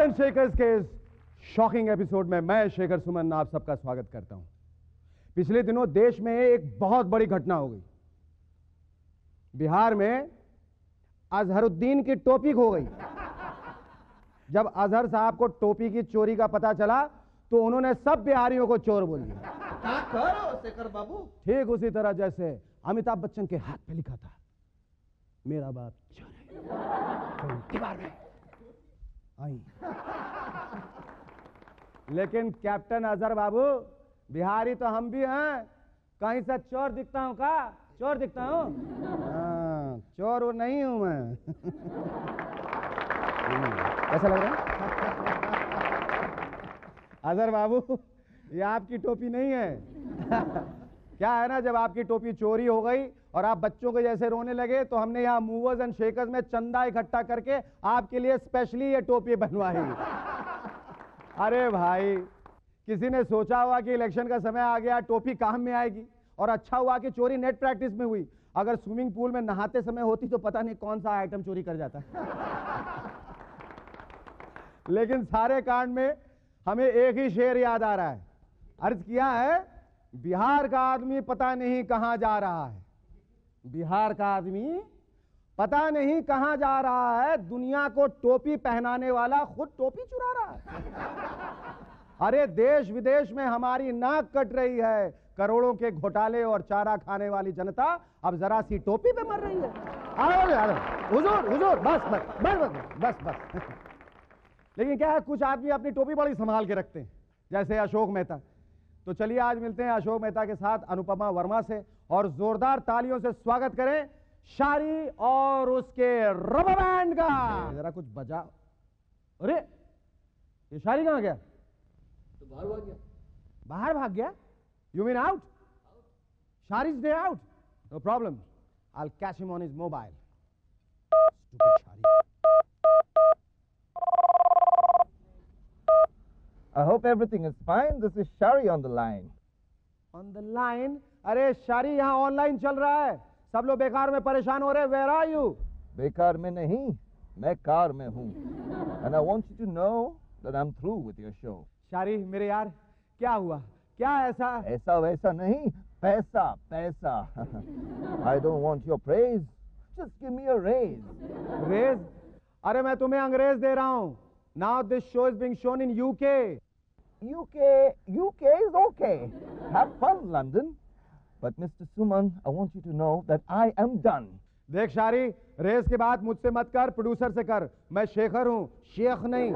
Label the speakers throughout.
Speaker 1: And शेखर्स के इस shocking episode में मैं शेखर सुमन आप सबका स्वागत करता हूं। पिछले दिनों देश में एक बहुत बड़ी घटना हो गई। बिहार में अजहरुद्दीन की टोपी खो गई। जब अजहर साहब को टोपी की चोरी का पता चला तो उन्होंने सब बिहारियों को चोर बोल दिया।
Speaker 2: क्या करो शेखर बाबू?
Speaker 1: ठीक उसी तरह जैसे अमिताभ बच्चन के हाथ पे लिखा था, मेरा बाप चोर है, दीवार में आई। लेकिन कैप्टन अजहर बाबू, बिहारी तो हम भी हैं, कहीं से चोर दिखता हूं का? चोर दिखता हूं? हाँ, चोर वो नहीं हूं मैं। कैसा लग रहा है अजहर बाबू? ये आपकी टोपी नहीं है। क्या है ना, जब आपकी टोपी चोरी हो गई और आप बच्चों के जैसे रोने लगे तो हमने यहाँ मूवर्स एंड शेकर्स में चंदा इकट्ठा करके आपके लिए स्पेशली ये टोपी बनवाई। अरे भाई, किसी ने सोचा हुआ कि इलेक्शन का समय आ गया, टोपी काम में आएगी? और अच्छा हुआ कि चोरी नेट प्रैक्टिस में हुई। अगर स्विमिंग पूल में नहाते समय होती तो पता नहीं कौन सा आइटम चोरी कर जाता। लेकिन सारे कांड में हमें एक ही शेर याद आ रहा है। अर्ज किया है, बिहार का आदमी पता नहीं कहां जा रहा है। बिहार का आदमी पता नहीं कहां जा रहा है, दुनिया को टोपी पहनाने वाला खुद टोपी चुरा रहा है। अरे देश विदेश में हमारी नाक कट रही है, करोड़ों के घोटाले और चारा खाने वाली जनता अब जरा सी टोपी पे मर रही है। हुजूर हुजूर, बस बस बस बस बस। लेकिन क्या है, कुछ आदमी अपनी टोपी बड़ी संभाल के रखते हैं, जैसे अशोक मेहता। तो चलिए आज मिलते हैं अशोक मेहता के साथ अनुपमा वर्मा से, और जोरदार तालियों से स्वागत करें शारी और उसके रबर बैंड का। जरा कुछ बजा। अरे ये शारी कहां गया?
Speaker 2: तो बाहर भाग गया।
Speaker 1: बाहर भाग गया? You mean out? Shari's day out? No problem, I will catch him on his mobile. Stupid Shari.
Speaker 2: I hope everything is fine. This is Shari on the line.
Speaker 1: On the line? अरे शारी, यहाँ ऑनलाइन चल रहा है, सब लोग बेकार में परेशान हो रहे हैं। Where are you?
Speaker 2: बेकार में नहीं, मैं कार में हूँ। And I want you to know that I'm through with your show.
Speaker 1: शारी मेरे यार, क्या हुआ? क्या ऐसा?
Speaker 2: ऐसा वैसा नहीं, पैसा पैसा। I don't want your praise. Just give me a raise.
Speaker 1: अंग्रेज? अरे मैं तुम्हें अंग्रेज दे रहा हूँ। Now this show is being shown in UK.
Speaker 2: UK is okay. Have fun, London. But Mr. Suman, I want you to know that I am done.
Speaker 1: देख शारी, race के बाद मुझसे मत कर, प्रोड्यूसर से कर। मैं शेखर हूँ, शेख नहीं।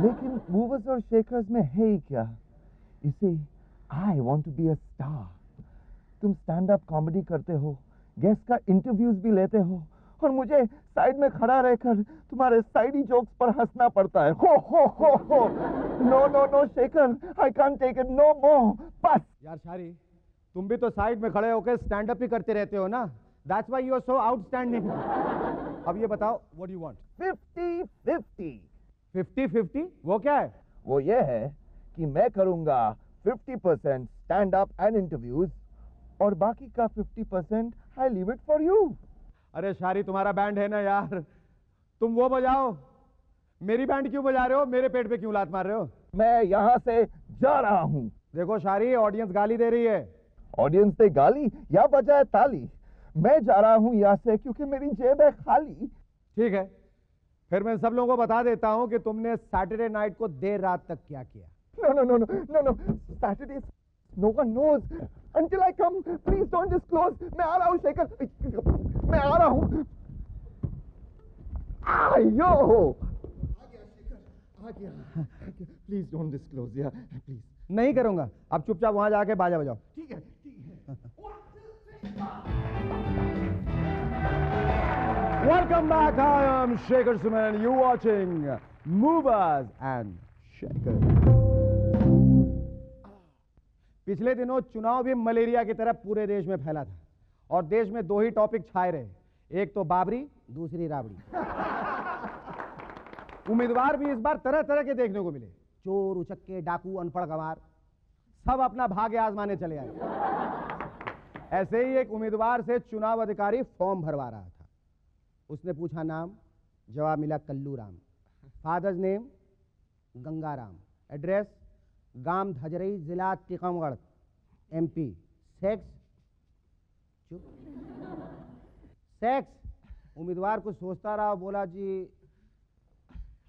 Speaker 2: लेकिन मूवर्स और शेखर्स में है ही क्या? You see, I want to be a star. तुम स्टैंड अप कॉमेडी करते हो, गेस्ट का इंटरव्यूज भी लेते हो, और मुझे साइड में खड़ा रहकर तुम्हारे साइडी जोक्स पर हंसना पड़ता है। हो। No no no Shekhar, I can't take it no more. बस
Speaker 1: यार शारी, तुम भी तो साइड में खड़े होकर स्टैंड अप ही करते रहते हो ना। That's why you are so outstanding. अब ये बताओ, व्हाट डू यू वांट?
Speaker 2: 50-50।
Speaker 1: 50-50? वो क्या है?
Speaker 2: वो ये है कि मैं करूंगा 50% स्टैंड अप एंड इंटरव्यूज, और बाकी का 50% I leave it for you.
Speaker 1: अरे शारी, तुम्हारा बैंड है ना यार, तुम वो बजाओ। मेरी बैंड क्यों बजा रहे हो? मेरे पेट पे क्यों लात मार रहे हो?
Speaker 2: मैं यहाँ से जा रहा हूँ।
Speaker 1: देखो शारी, ऑडियंस गाली दे रही है।
Speaker 2: ऑडियंस ने गाली या बजाए ताली, मैं जा रहा हूँ यहाँ से क्योंकि मेरी जेब है खाली।
Speaker 1: ठीक है, फिर मैं सब लोगों को बता देता हूँ कि तुमने सैटरडे नाइट को देर रात तक क्या किया।
Speaker 2: No, Saturday, no one knows until I come. Please don't disclose. मैं आ रहा हूँ शेखर, मैं आ रहा हूँ। आयो, आ गया शेखर, आ गया। Please don't disclose, yeah, please.
Speaker 1: नहीं करूंगा, अब चुपचाप वहां जाके बाजा बजाओ।
Speaker 2: ठीक है।
Speaker 1: Welcome back. I am Shekhar Suman and you're watching Movers and Shakers. पिछले दिनों चुनाव भी मलेरिया की तरह पूरे देश में फैला था, और देश में दो ही टॉपिक छाए रहे, एक तो बाबरी, दूसरी राबड़ी। उम्मीदवार भी इस बार तरह तरह के देखने को मिले, चोर, उचक्के, डाकू, अनपढ़ गंवार, सब अपना भाग्य आजमाने चले आए। ऐसे ही एक उम्मीदवार से चुनाव अधिकारी फॉर्म भरवा रहा था। उसने पूछा नाम, जवाब मिला Kallu Ram. Father's name Gangaram. Address गांव धजरई, जिला टीकमगढ़, MP। सेक्स, चुप, सेक्स। उम्मीदवार कुछ सोचता रहा, बोला जी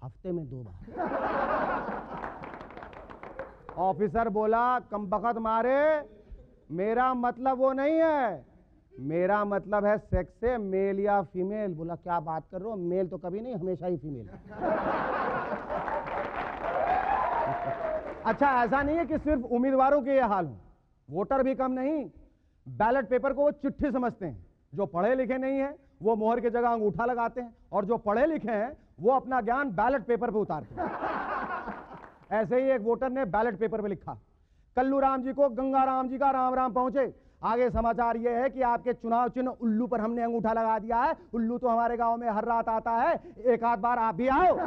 Speaker 1: हफ्ते में 2 बार। ऑफिसर बोला कमबख्त मारे, मेरा मतलब वो नहीं है, मेरा मतलब है सेक्स से मेल या फीमेल। बोला क्या बात कर रहे हो, मेल तो कभी नहीं, हमेशा ही फीमेल। अच्छा, ऐसा नहीं है कि सिर्फ उम्मीदवारों के ये हाल हो, वोटर भी कम नहीं, बैलेट पेपर को वो चिट्ठी समझते हैं। जो पढ़े लिखे नहीं है वो मोहर की जगह अंगूठा लगाते हैं, और जो पढ़े लिखे हैं वो अपना ज्ञान बैलेट पेपर पे उतारते हैं। ऐसे ही एक वोटर ने बैलेट पेपर पे लिखा, कल्लू राम जी को गंगाराम जी का राम राम पहुंचे। आगे समाचार यह है कि आपके चुनाव चिन्ह उल्लू पर हमने अंगूठा लगा दिया है। उल्लू तो हमारे गांव में हर रात आता है, एक आध बार आप भी आओ।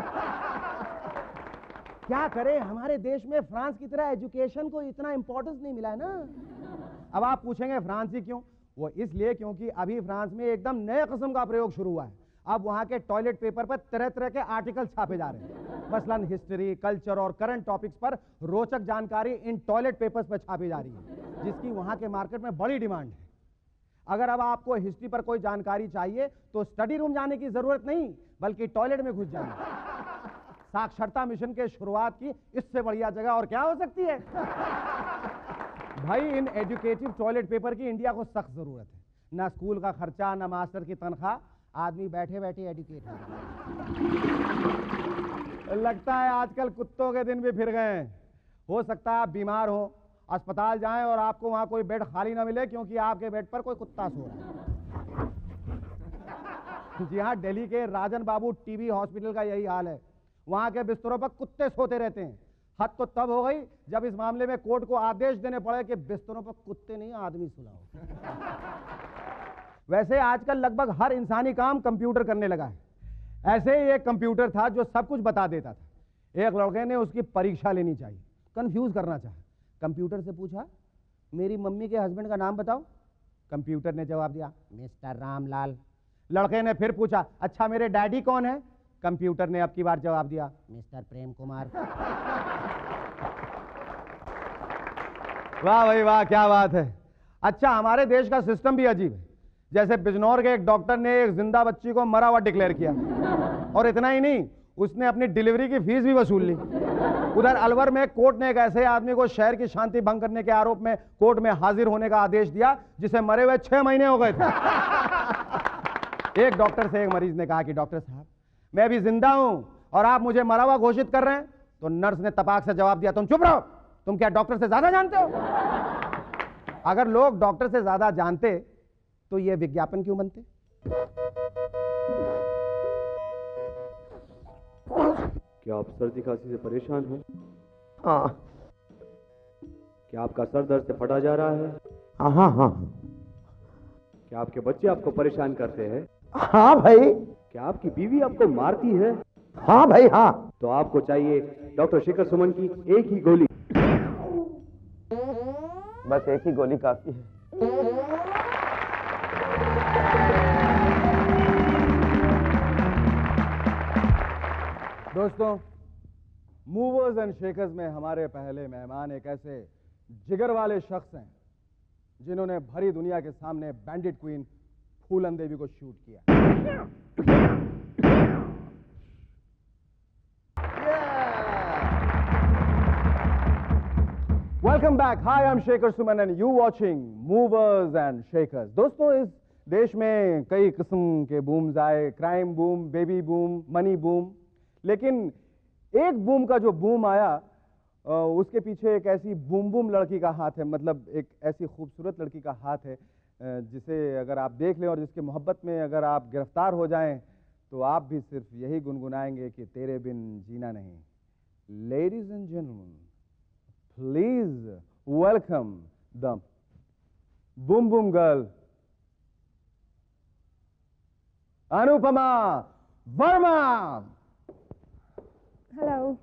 Speaker 1: क्या करें, हमारे देश में फ्रांस की तरह एजुकेशन को इतना इंपॉर्टेंस नहीं मिला है ना। अब आप पूछेंगे फ्रांस ही क्यों? वो इसलिए क्योंकि अभी फ्रांस में एकदम नए किस्म का प्रयोग शुरू हुआ है। अब वहां के टॉयलेट पेपर पर तरह तरह के आर्टिकल छापे जा रहे हैं। मसलन हिस्ट्री, कल्चर और करंट टॉपिक्स पर रोचक जानकारी इन टॉयलेट पेपर्स पर छापी जा रही है, जिसकी वहां के मार्केट में बड़ी डिमांड है। अगर अब आपको हिस्ट्री पर कोई जानकारी चाहिए तो स्टडी रूम जाने की जरूरत नहीं, बल्कि टॉयलेट में घुस जाइए। साक्षरता मिशन के शुरुआत की इससे बढ़िया जगह और क्या हो सकती है? भाई, इन एजुकेटिव टॉयलेट पेपर की इंडिया को सख्त जरूरत है। ना स्कूल का खर्चा, ना मास्टर की तनख्वाह, आदमी बैठे बैठे एजुकेट है। लगता है आजकल कुत्तों के दिन भी फिर गए हैं। हो सकता है आप बीमार हो, अस्पताल जाएं और आपको वहां कोई बेड खाली ना मिले क्योंकि आपके बेड पर कोई कुत्ता सो रहा है। जी हाँ, दिल्ली के राजन बाबू टीबी हॉस्पिटल का यही हाल है। वहां के बिस्तरों पर कुत्ते सोते रहते हैं। हद तो तब हो गई जब इस मामले में कोर्ट को आदेश देने पड़े कि बिस्तरों पर कुत्ते नहीं आदमी सुलाओ। वैसे आजकल लगभग हर इंसानी काम कंप्यूटर करने लगा है। ऐसे ही एक कंप्यूटर था जो सब कुछ बता देता था। एक लड़के ने उसकी परीक्षा लेनी चाहिए, कंफ्यूज करना चाहा। कंप्यूटर से पूछा, मेरी मम्मी के हस्बैंड का नाम बताओ। कंप्यूटर ने जवाब दिया, मिस्टर रामलाल। लड़के ने फिर पूछा, अच्छा मेरे डैडी कौन है? कंप्यूटर ने अब की बार जवाब दिया, मिस्टर प्रेम कुमार। वाह भाई वाह, क्या बात है। अच्छा, हमारे देश का सिस्टम भी अजीब है। जैसे बिजनौर के एक डॉक्टर ने एक जिंदा बच्ची को मरा हुआ डिक्लेयर किया, और इतना ही नहीं, उसने अपनी डिलीवरी की फीस भी वसूल ली। उधर अलवर में कोर्ट ने एक ऐसे आदमी को शहर की शांति भंग करने के आरोप में कोर्ट में हाजिर होने का आदेश दिया जिसे मरे हुए 6 महीने हो गए थे। एक डॉक्टर से एक मरीज ने कहा कि डॉक्टर साहब, मैं अभी जिंदा हूं और आप मुझे मरा हुआ घोषित कर रहे हैं। तो नर्स ने तपाक से जवाब दिया, तुम चुप रहो, तुम क्या डॉक्टर से ज्यादा जानते हो? अगर लोग डॉक्टर से ज्यादा जानते तो ये विज्ञापन क्यों बनते?
Speaker 3: क्या आप सर्दी खांसी से परेशान हैं?
Speaker 2: हाँ।
Speaker 3: क्या आपका सर दर्द से फटा जा रहा है?
Speaker 2: हाँ हाँ हाँ।
Speaker 3: क्या आपके बच्चे आपको परेशान करते हैं?
Speaker 2: हाँ भाई।
Speaker 3: क्या आपकी बीवी आपको मारती है?
Speaker 2: हाँ भाई हाँ।
Speaker 3: तो आपको चाहिए डॉक्टर शेखर सुमन की एक ही गोली।
Speaker 2: बस एक ही गोली काफी है।
Speaker 1: दोस्तों, मूवर्स एंड शेकर्स में हमारे पहले मेहमान एक ऐसे जिगर वाले शख्स हैं जिन्होंने भरी दुनिया के सामने बैंडिट क्वीन फूलन देवी को शूट किया। Welcome back. Hi, I am Shekhar Suman and you watching movers and shakers. दोस्तों, इस देश में कई किस्म के बूम्स आए, crime boom, baby boom, money boom, लेकिन एक बूम का जो बूम आया उसके पीछे एक ऐसी बूम बूम लड़की का हाथ है। मतलब एक ऐसी खूबसूरत लड़की का हाथ है जिसे अगर आप देख लें और जिसकी मोहब्बत में अगर आप गिरफ्तार हो जाएं तो आप भी सिर्फ यही गुनगुनाएंगे कि तेरे बिन जीना नहीं। Ladies and gentleman, please welcome the boom boom girl Anupama Verma.
Speaker 4: Hello.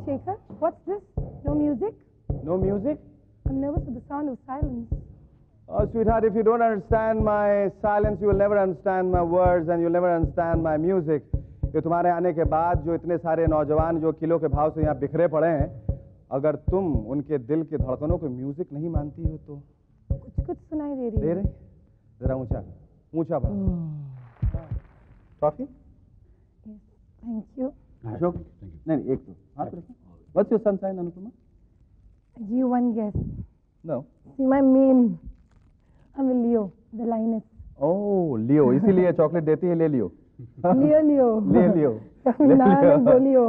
Speaker 4: Shekhar, what's this? No music?
Speaker 1: No music?
Speaker 4: I'm nervous with the sound of silence.
Speaker 1: Oh, sweetheart, if you don't understand my silence, you will never understand my words and you'll never understand my music. कि तुम्हारे आने के बाद जो इतने सारे नौजवान जो किलो के भाव से यहाँ बिखरे पड़े हैं, अगर तुम उनके दिल की धड़कनों को म्यूजिक नहीं मानती हो तो
Speaker 4: कुछ कुछ सुनाई दे रही
Speaker 1: दे
Speaker 4: है।
Speaker 1: रही? जरा ऊंचा ऊंचा बढ़ा। टॉफी?
Speaker 4: Thank you.
Speaker 1: अशोक? नहीं एक तो हाथ रखो। What's your sun sign, Anupama?
Speaker 4: You one guess.
Speaker 1: No.
Speaker 4: See my main. I'm a Leo, the lioness.
Speaker 1: ओह लियो, इसीलिए चॉकलेट देती है, ले लियो।
Speaker 4: Leo, Leo.
Speaker 1: ले लियो।
Speaker 4: तमिलनाडु बोलियो।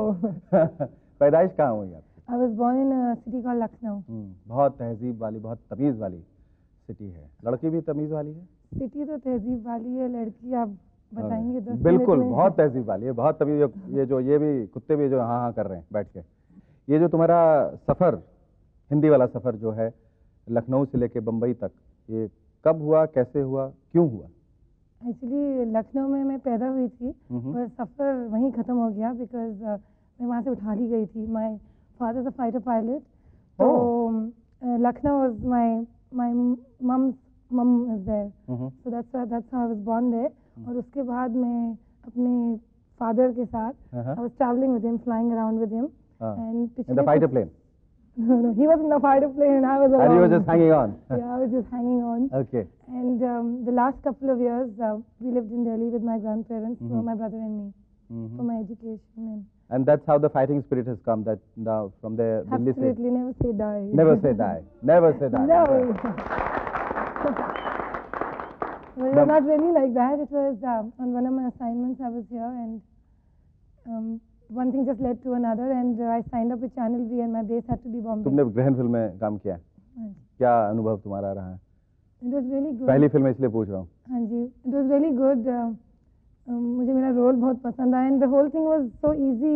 Speaker 1: पैदाइश कहाँ हुई आपकी?
Speaker 4: I was born in a city called Lucknow.
Speaker 1: बहुत तहजीब वाली, बहुत तमीज वाली सिटी है। लड़की भी तमीज वाली है?
Speaker 4: सिटी तो तहजीब वाली है, लड़की आप बताएंगे 10
Speaker 1: बिल्कुल,
Speaker 4: मिनट में।
Speaker 1: बहुत तहजीब वाली है, बहुत तमीज। ये भी कुत्ते भी जो हाँ हाँ कर रहे हैं बैठ के। ये जो तुम्हारा सफर, हिंदी वाला सफर जो है लखनऊ से लेके बम्बई तक, ये कब हुआ, कैसे हुआ, क्यों हुआ?
Speaker 4: एक्चुअली लखनऊ में मैं पैदा हुई थी, पर सफ़र वहीं ख़त्म हो गया बिकॉज मैं वहाँ से उठा ली गई थी। My father is a fighter pilot, तो Lucknow was my mum is there, so that's how I was born there. और उसके बाद मैं अपने फादर के साथ I was travelling with him, flying around with him, and
Speaker 1: in the fighter plane?
Speaker 4: No, he was in the fighter plane and I was alone.
Speaker 1: And you were just hanging on?
Speaker 4: Yeah, I was just hanging on.
Speaker 1: Okay.
Speaker 4: And the last couple of years, we lived in Delhi with my grandparents, so my brother and me, for my education.
Speaker 1: And that's how the fighting spirit has come, that now from there, Delhi se...
Speaker 4: Absolutely, never say die.
Speaker 1: Never say die. Never say die.
Speaker 4: No. Well, it was not really like that. It was on one of my assignments I was here, and one thing just led to another, and I signed up with Channel V, and my base had to be Bombay.
Speaker 1: तुमने ग्रहण film में काम किया है, क्या अनुभव तुम्हारा रहा है?
Speaker 4: It was really good.
Speaker 1: पहली फिल्म इसलिए पूछ रहा हूँ।
Speaker 4: हाँ जी, it was really good. मुझे मेरा रोल बहुत पसंद आया, and the whole thing was so easy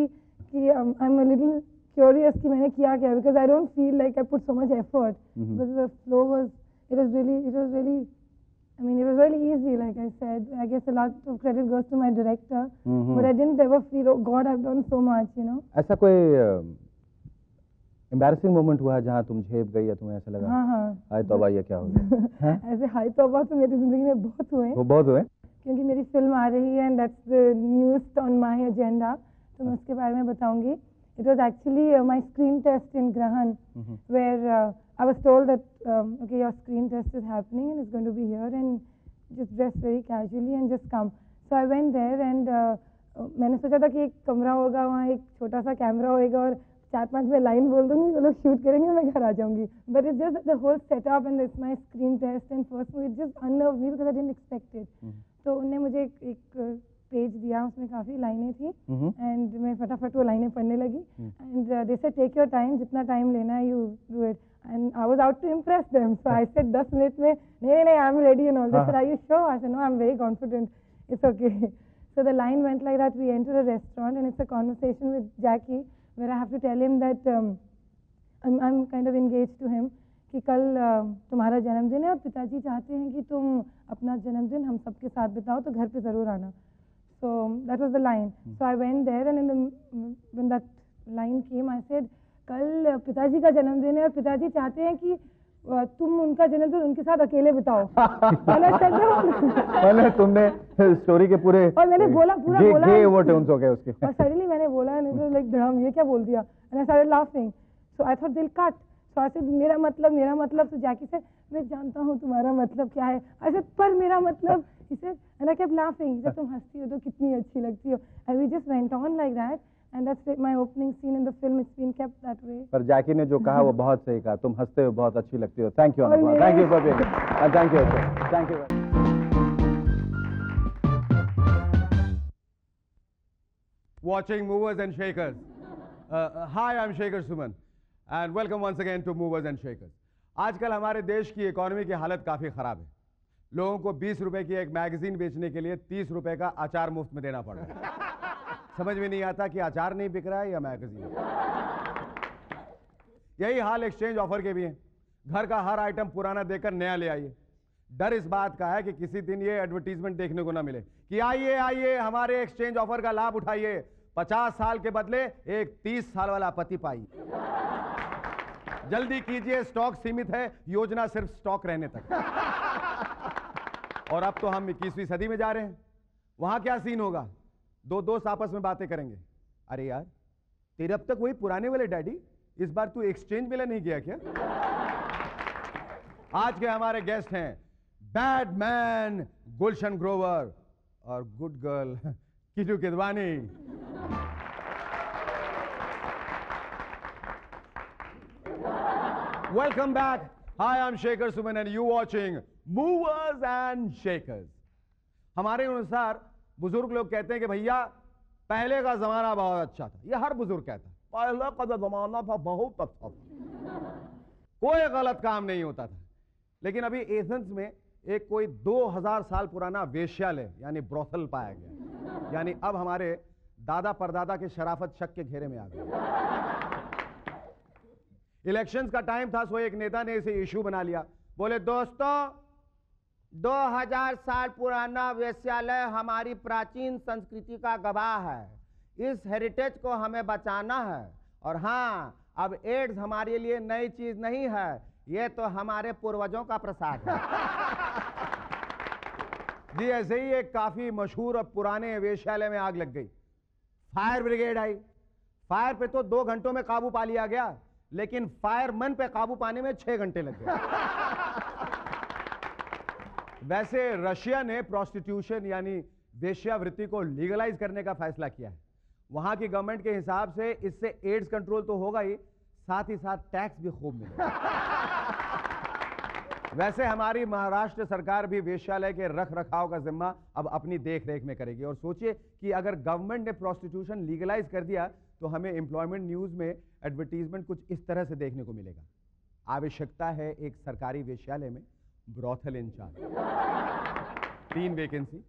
Speaker 4: कि I'm a little curious कि मैंने किया क्या, because I don't feel like I put so much effort. But the flow was, it was really, I mean, it was really easy, like I said. I guess a lot of credit goes to my director, but I didn't ever feel, oh God, I've done so much, you know.
Speaker 1: ऐसा कोई embarrassing moment हुआ जहाँ तुम झेप गई या तुम्हें ऐसा लगा?
Speaker 4: हाँ हाँ।
Speaker 1: हाय तौबा, ये क्या हो गया?
Speaker 4: ऐसे हाय तौबा तो मेरी जिंदगी में बहुत हुए।
Speaker 1: वो बहुत हुए?
Speaker 4: क्योंकि मेरी फिल्म आ रही है, and that's the newest on my agenda, तो मैं उसके बारे में बताऊंगी। It was actually my screen test in Grahan, where I was told that okay, your screen test is happening and it's going to be here, and just dress very casually and just come. So I went there, and मैंने सोचा था कि एक कमरा होगा, वहाँ एक छोटा सा कैमरा होएगा और 4-5 में लाइन बोल दूंगी, वो लोग शूट करेंगे, मैं घर आ जाऊंगी. But it's just the whole setup and it's my screen test, and first it just unnerved me because I didn't expect it. तो उन्होंने मुझे एक पेज दिया, उसमें काफ़ी लाइनें थी, एंड मैं फटाफट वो लाइनें पढ़ने लगी, and they said take your time, जितना टाइम लेना है you do it, and I was out to impress them, so I said 10 minute में नहीं I am ready and all, they said are you sure, I said no I am very confident, it's okay. So the line went like that. We enter a restaurant and it's a conversation with Jackie where I have to tell him that I'm kind of engaged to him कि कल तुम्हारा जन्मदिन है और पिताजी चाहते हैं कि तुम अपना जन्मदिन हम सबके साथ बिताओ, तो घर पे ज़रूर आना. So that was the line. So I went there, and when that line came, I said कल पिताजी का जन्मदिन है और पिताजी चाहते हैं कि तुम उनका जन्मदिन उनके साथ अकेले बिताओ.
Speaker 1: पहले तुमने स्टोरी के पूरे
Speaker 4: और मैंने बोला पूरा बोला
Speaker 1: गे वो टोन्स हो गए उसके,
Speaker 4: और सडनली मैंने बोला लाइक धड़म ये क्या बोल दिया, and I started laughing. So I thought दिल कट. सो आई सेड मेरा मतलब. तो जैकी से मैं जानता हूँ तुम्हारा मतलब क्या है. आई सेड पर मेरा मतलब. He said and I kept laughing. He said तुम हंसती हो तो कितनी अच्छी लगती हो, and we just went on like that. And that's my opening scene in the film. It's been kept that way.
Speaker 1: पर जैकी ने जो कहा वो बहुत सही कहा, तुम हंसते हो बहुत अच्छी लगती हो. Thank you Anupama, thank you for being, thank you, thank you. Watching Movers and Shakers. Hi, I'm Shaker Suman, and welcome once again to Movers and Shakers. आजकल हमारे देश की इकोनॉमी की हालत काफी खराब है. लोगों को 20 रुपए की एक मैगजीन बेचने के लिए 30 रुपए का अचार मुफ्त में देना पड़ रहा है. समझ में नहीं आता कि अचार नहीं बिक रहा है या मैगजीन. यही हाल एक्सचेंज ऑफर के भी है. घर का हर आइटम पुराना देकर नया ले आइए. डर इस बात का है कि किसी दिन ये एडवर्टीजमेंट देखने को ना मिले कि आइए आइए हमारे एक्सचेंज ऑफर का लाभ उठाइए, 50 साल के बदले एक 30 साल वाला पति पाइए. जल्दी कीजिए, स्टॉक सीमित है, योजना सिर्फ स्टॉक रहने तक. और अब तो हम 21वीं सदी में जा रहे हैं. वहां क्या सीन होगा? दो दोस्त आपस में बातें करेंगे। अरे यार, तेरे अब तक वही पुराने वाले डैडी, इस बार तू एक्सचेंज मिले नहीं गया क्या? आज के हमारे गेस्ट हैं बैडमैन गुलशन ग्रोवर और good girl Kitu Gidwani. Welcome back. Hi, I am Shekhar Suman and you watching movers and shakers. हमारे अनुसार बुजुर्ग लोग कहते हैं कि भैया पहले का जमाना बहुत अच्छा था। ये हर बुजुर्ग कहता है पहले का जमाना था बहुत अच्छा था, कोई गलत काम नहीं होता था। लेकिन अभी एथेंस में एक कोई 2000 साल पुराना वेश्यालय यानी ब्रोथल पाया गया। यानी अब हमारे दादा परदादा के शराफत शक के घेरे में आ गए। इलेक्शंस का टाइम था, सो एक नेता ने इसे इशू बना लिया। बोले दोस्तों, 2000 साल पुराना वेश्यालय हमारी प्राचीन संस्कृति का गवाह है। इस हेरिटेज को हमें बचाना है। और हाँ, अब एड्स हमारे लिए नई चीज नहीं है, ये तो हमारे पूर्वजों का प्रसाद है। जी, ऐसे ही एक काफी मशहूर और पुराने वेश्यालय में आग लग गई। फायर ब्रिगेड आई। फायर पे तो 2 घंटों में काबू पा लिया गया, लेकिन फायरमैन पे काबू पाने में 6 घंटे लग गए। वैसे रशिया ने प्रोस्टिट्यूशन यानी वेश्यावृत्ति को लीगलाइज करने का फैसला किया है। वहां की गवर्नमेंट के हिसाब से इससे एड्स कंट्रोल तो होगा ही, साथ ही साथ टैक्स भी खूब मिलेगा। वैसे हमारी महाराष्ट्र सरकार भी वेश्यालय के रख रखाव का जिम्मा अब अपनी देख रेख में करेगी। और सोचिए कि अगर गवर्नमेंट ने प्रोस्टिट्यूशन लीगलाइज कर दिया तो हमें एम्प्लॉयमेंट न्यूज में एडवर्टीजमेंट कुछ इस तरह से देखने को मिलेगा। आवश्यकता है एक सरकारी वेश्यालय में brothel incharge, 3 vacancy,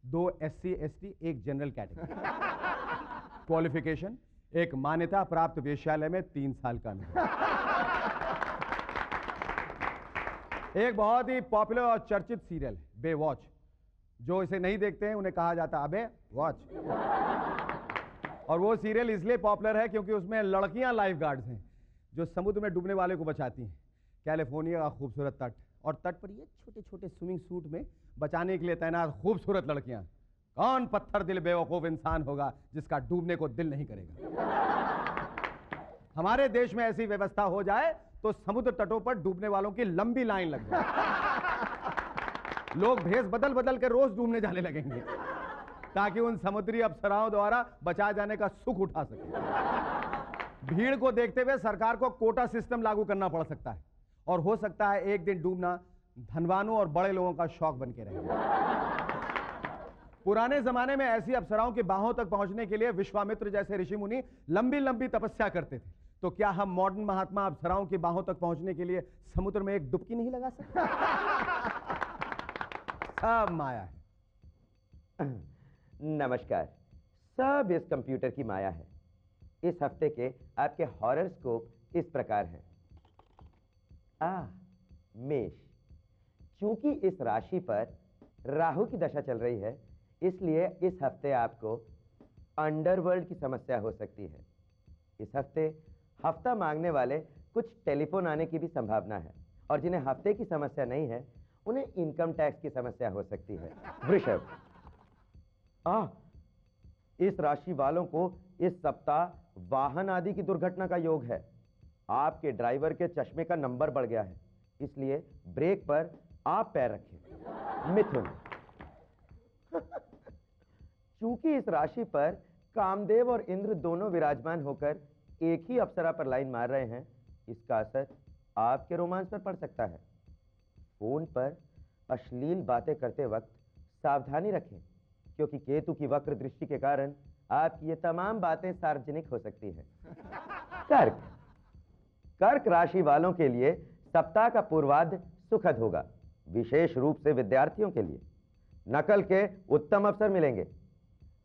Speaker 1: 2 SC ST, 1 general category. Qualification, एक मान्यता प्राप्त वेश्यालय में 3 साल का अनुभव। एक बहुत ही पॉपुलर और चर्चित सीरियल है बेवॉच। जो इसे नहीं देखते हैं उन्हें कहा जाता है अबे वॉच। और वो सीरियल इसलिए पॉपुलर है क्योंकि उसमें लड़कियां लाइफ गार्ड्स हैं जो समुद्र में डूबने वाले को बचाती हैं। कैलिफोर्निया का खूबसूरत तट, और तट पर ये छोटे छोटे स्विमिंग सूट में बचाने के लिए तैनात खूबसूरत लड़कियां। कौन पत्थर दिल बेवकूफ इंसान होगा जिसका डूबने को दिल नहीं करेगा। हमारे देश में ऐसी व्यवस्था हो जाए तो समुद्र तटों पर डूबने वालों की लंबी लाइन लग जाए। लोग भेष बदल बदल के रोज डूबने जाने लगेंगे ताकि उन समुद्री अप्सराओं द्वारा बचाए जाने का सुख उठा सके। भीड़ को देखते हुए सरकार को कोटा सिस्टम लागू करना पड़ सकता है, और हो सकता है एक दिन डूबना धनवानों और बड़े लोगों का शौक बन के रहेगा। पुराने जमाने में ऐसी अप्सराओं की बाहों तक पहुंचने के लिए विश्वामित्र जैसे ऋषि मुनि लंबी लंबी तपस्या करते थे। तो क्या हम मॉडर्न महात्मा अप्सराओं की बाहों तक पहुंचने के लिए समुद्र में एक डुबकी नहीं लगा सकते? सब माया है।
Speaker 5: नमस्कार। सब इस कंप्यूटर की माया है। इस हफ्ते के आपके हॉरोस्कोप इस प्रकार हैं। मेष, चूंकि इस राशि पर राहु की दशा चल रही है, इसलिए इस हफ्ते आपको अंडरवर्ल्ड की समस्या हो सकती है। इस हफ्ते हफ्ता मांगने वाले कुछ टेलीफोन आने की भी संभावना है, और जिन्हें हफ्ते की समस्या नहीं है उन्हें इनकम टैक्स की समस्या हो सकती है। वृषभ, इस राशि वालों को इस सप्ताह वाहन आदि की दुर्घटना का योग है। आपके ड्राइवर के चश्मे का नंबर बढ़ गया है, इसलिए ब्रेक पर आप पैर रखें। मिथुन, चूंकि इस राशि पर कामदेव और इंद्र दोनों विराजमान होकर एक ही अप्सरा पर लाइन मार रहे हैं, इसका असर आपके रोमांस पर पड़ सकता है। फोन पर अश्लील बातें करते वक्त सावधानी रखें, क्योंकि केतु की वक्र दृष्टि के कारण आपकी ये तमाम बातें सार्वजनिक हो सकती हैं। कर्क, कर्क राशि वालों के लिए सप्ताह का पूर्वार्ध सुखद होगा, विशेष रूप से विद्यार्थियों के लिए। नकल के उत्तम अवसर मिलेंगे।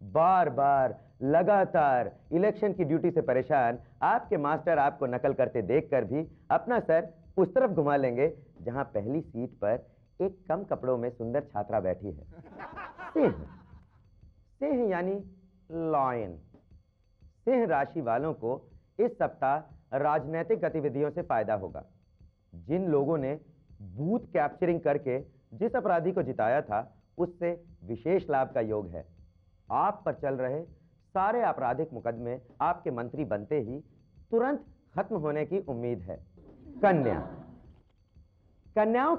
Speaker 5: बार बार लगातार इलेक्शन की ड्यूटी से परेशान आपके मास्टर आपको नकल करते देखकर भी अपना सर उस तरफ घुमा लेंगे जहां पहली सीट पर एक कम कपड़ों में सुंदर छात्रा बैठी है। सिंह, सिंह यानी लॉयन, सिंह राशि वालों को इस सप्ताह राजनीतिक गतिविधियों से फायदा होगा। जिन लोगों ने बूथ कैप्चरिंग करके जिस अपराधी को जिताया था, उससे विशेष लाभ का योग है। आप पर चल रहे सारे आपराधिक मुकदमे आपके मंत्री बनते ही तुरंत खत्म होने की उम्मीद है। कन्या, कन्याओं